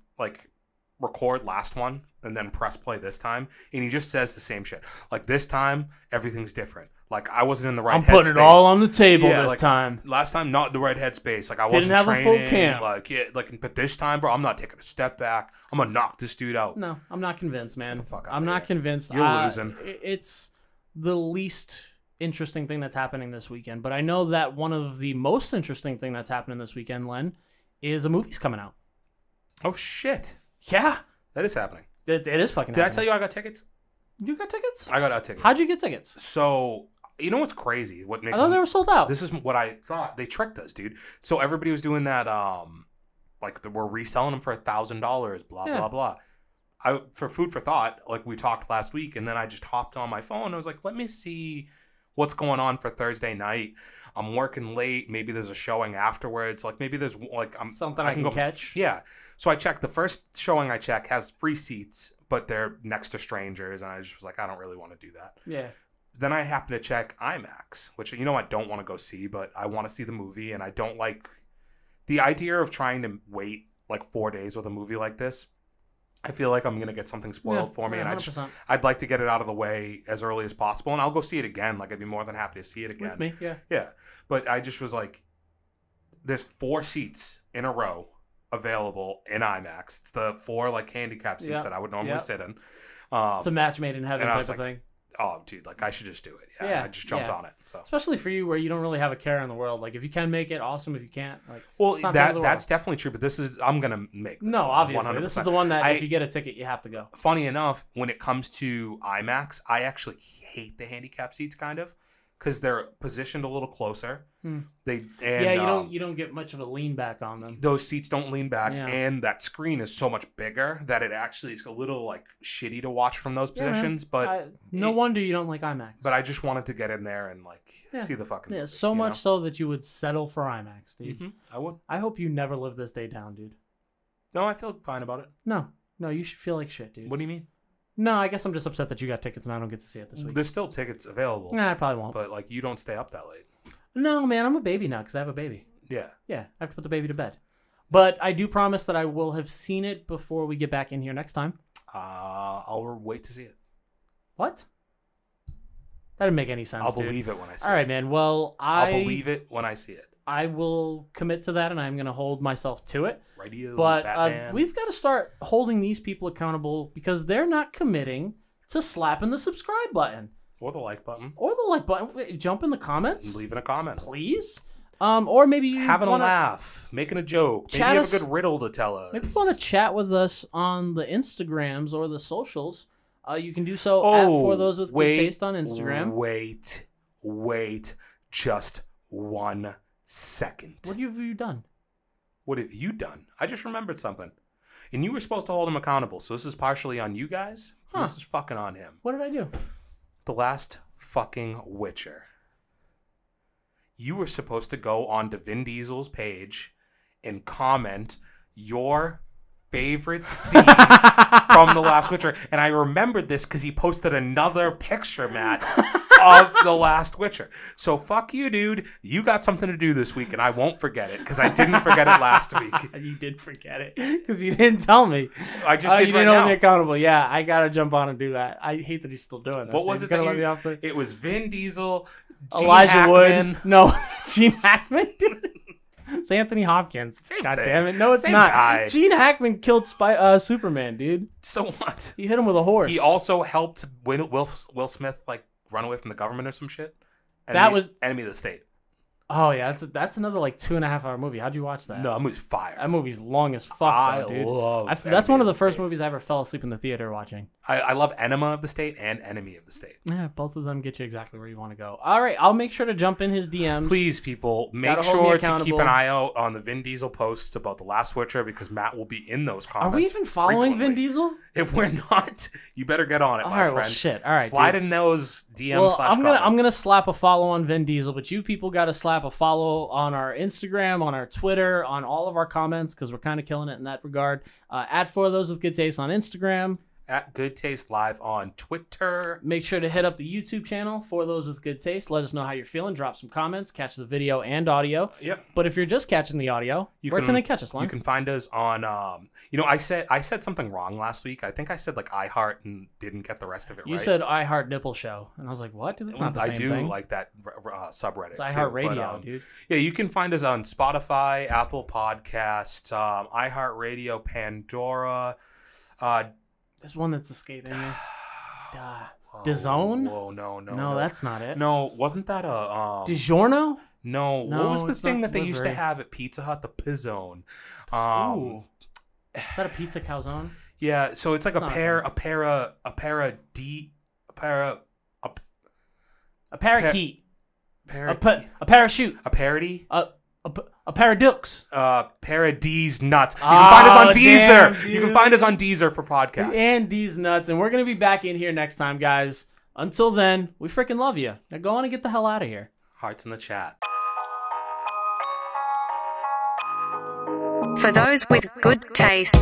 record last one and then press play this time, and he just says the same shit. This time, everything's different. I wasn't in the right headspace. I'm putting it all on the table this time. Last time, not in the right headspace. I wasn't have training. A full camp. But this time, bro, I'm not taking a step back. I'm gonna knock this dude out. No, I'm not convinced, man. I'm not convinced. You're losing. It's the least interesting thing that's happening this weekend, but I know that one of the most interesting thing that's happening this weekend, Len, is a movie's coming out. Oh shit! Yeah, that is happening. It is fucking. Did I tell you I got tickets? You got tickets? I got a ticket. How'd you get tickets? So you know what's crazy? What makes I thought they were sold out. This is what I thought. They tricked us, dude. So everybody was doing that. We're reselling them for $1,000. Blah blah blah. For food for thought, we talked last week, and then I just hopped on my phone. And I was like, let me see what's going on for Thursday night. I'm working late. Maybe there's a showing afterwards. Maybe there's something I can go catch. Yeah. So I checked. The first showing I check has free seats, but they're next to strangers, and I just was like, I don't really want to do that. Yeah. Then I happened to check IMAX, which I don't want to go see, but I want to see the movie, and I don't like the idea of trying to wait 4 days with a movie like this. I feel like I'm going to get something spoiled for me, and I'd like to get it out of the way as early as possible, and I'll go see it again. I'd be more than happy to see it again. With me, yeah. Yeah, but I just was there's 4 seats in a row available in IMAX. It's the 4 handicap seats that I would normally sit in. It's a match made in heaven type of thing. Oh, dude, I should just do it. Yeah, I just jumped on it. So especially for you, where you don't really have a care in the world. If you can make it, awesome. If you can't, that's definitely true. But I'm gonna make this obviously 100%. This is the one that if you get a ticket, you have to go. Funny enough, when it comes to IMAX, I actually hate the handicap seats, kind of, because they're positioned a little closer. You don't get much of a lean back on them. Those seats don't lean back, and that screen is so much bigger that it actually is a little shitty to watch from those positions. But no wonder you don't like IMAX. But I just wanted to get in there and see the fucking movie, so much so that you would settle for IMAX, dude. Mm-hmm. I would. I hope you never live this day down, dude. No, I feel fine about it. No, you should feel like shit, dude. What do you mean? No, I guess I'm just upset that you got tickets and I don't get to see it this week. There's still tickets available. Nah, I probably won't. But you don't stay up that late. No, man, I'm a baby now because I have a baby. Yeah. Yeah, I have to put the baby to bed. But I do promise that I will have seen it before we get back in here next time. I'll wait to see it. What? That didn't make any sense. I'll believe it when I see it. All right, man. Well, I'll believe it when I see it. I will commit to that, and I'm going to hold myself to it. Radio, but Batman. We've got to start holding these people accountable because they're not committing to slapping the subscribe button. Or the like button. Wait, jump in the comments. And leaving a comment. Please. Or maybe you having a laugh, making a joke. Maybe you have a good riddle to tell us. Maybe you want to chat with us on the Instagrams or the socials. You can do so at For Those With Good Taste on Instagram. Wait, just 1 second. What have you done? What have you done? I just remembered something. And you were supposed to hold him accountable, so this is partially on you guys. This is fucking on him. What did I do? The last fucking Witcher. You were supposed to go on to Vin Diesel's page and comment your favorite scene from The Last Witcher. And I remembered this because he posted another picture, Matt, of The Last Witcher. So fuck you, dude. You got something to do this week, and I won't forget it because I didn't forget it last week. You did forget it because you didn't tell me. I just did you right didn't hold now. me accountable. Yeah, I got to jump on and do that. I hate that he's still doing this. What was it? It was Vin Diesel, Elijah Hackman. Wood. No, Gene Hackman. It's Anthony Hopkins. God damn it. No, it's Same not. guy. Gene Hackman killed Superman, dude. So what? He hit him with a horse. He also helped Will Smith run away from the government or some shit. Enemy of the State. Oh yeah, that's another 2.5 hour movie. How'd you watch that? No, that movie's fire. That movie's long as fuck, dude. Love that's one of the first movies I ever fell asleep in the theater watching. I love Enema of the State and Enemy of the State. Yeah, both of them get you exactly where you want to go. All right, I'll make sure to jump in his DMs. Please, people, make sure to keep an eye out on the Vin Diesel posts about The Last Witcher because Matt will be in those comments. Are we even following Vin Diesel? If we're not, you better get on it, my friend. Well, shit. All right, slide in those DMs. Well, I'm gonna slap a follow on Vin Diesel, but you people got to slap a follow on our Instagram, on our Twitter, on all of our comments because we're kind of killing it in that regard. At For Those with Good Taste on Instagram. At Good Taste Live on Twitter. Make sure to hit up the YouTube channel For Those with Good Taste. Let us know how you're feeling. Drop some comments. Catch the video and audio. Yep. But if you're just catching the audio, where can they catch us, Lon? You can find us on, I said something wrong last week. I think I said like iHeart and didn't get the rest of it right. You said iHeart Nipple Show. And I was like, what? Dude, that's not the same thing. I do like that subreddit. It's iHeart Radio, dude. Yeah, you can find us on Spotify, Apple Podcasts, iHeartRadio, Pandora, there's one that's escaping me. DAZN? Whoa, no. No, that's not it. No, wasn't that a... DiGiorno? No, what was the thing that they used to have at Pizza Hut? The Pizzone. Ooh. Is that a pizza calzone? Yeah, so it's like a parakeet. A parachute. A parody. A paradux. Paradise nuts. You can find us on Deezer. Damn, you can find us on Deezer for podcasts. And these nuts. And we're going to be back in here next time, guys. Until then, we freaking love you. Now go on and get the hell out of here. Hearts in the chat. For those with good taste.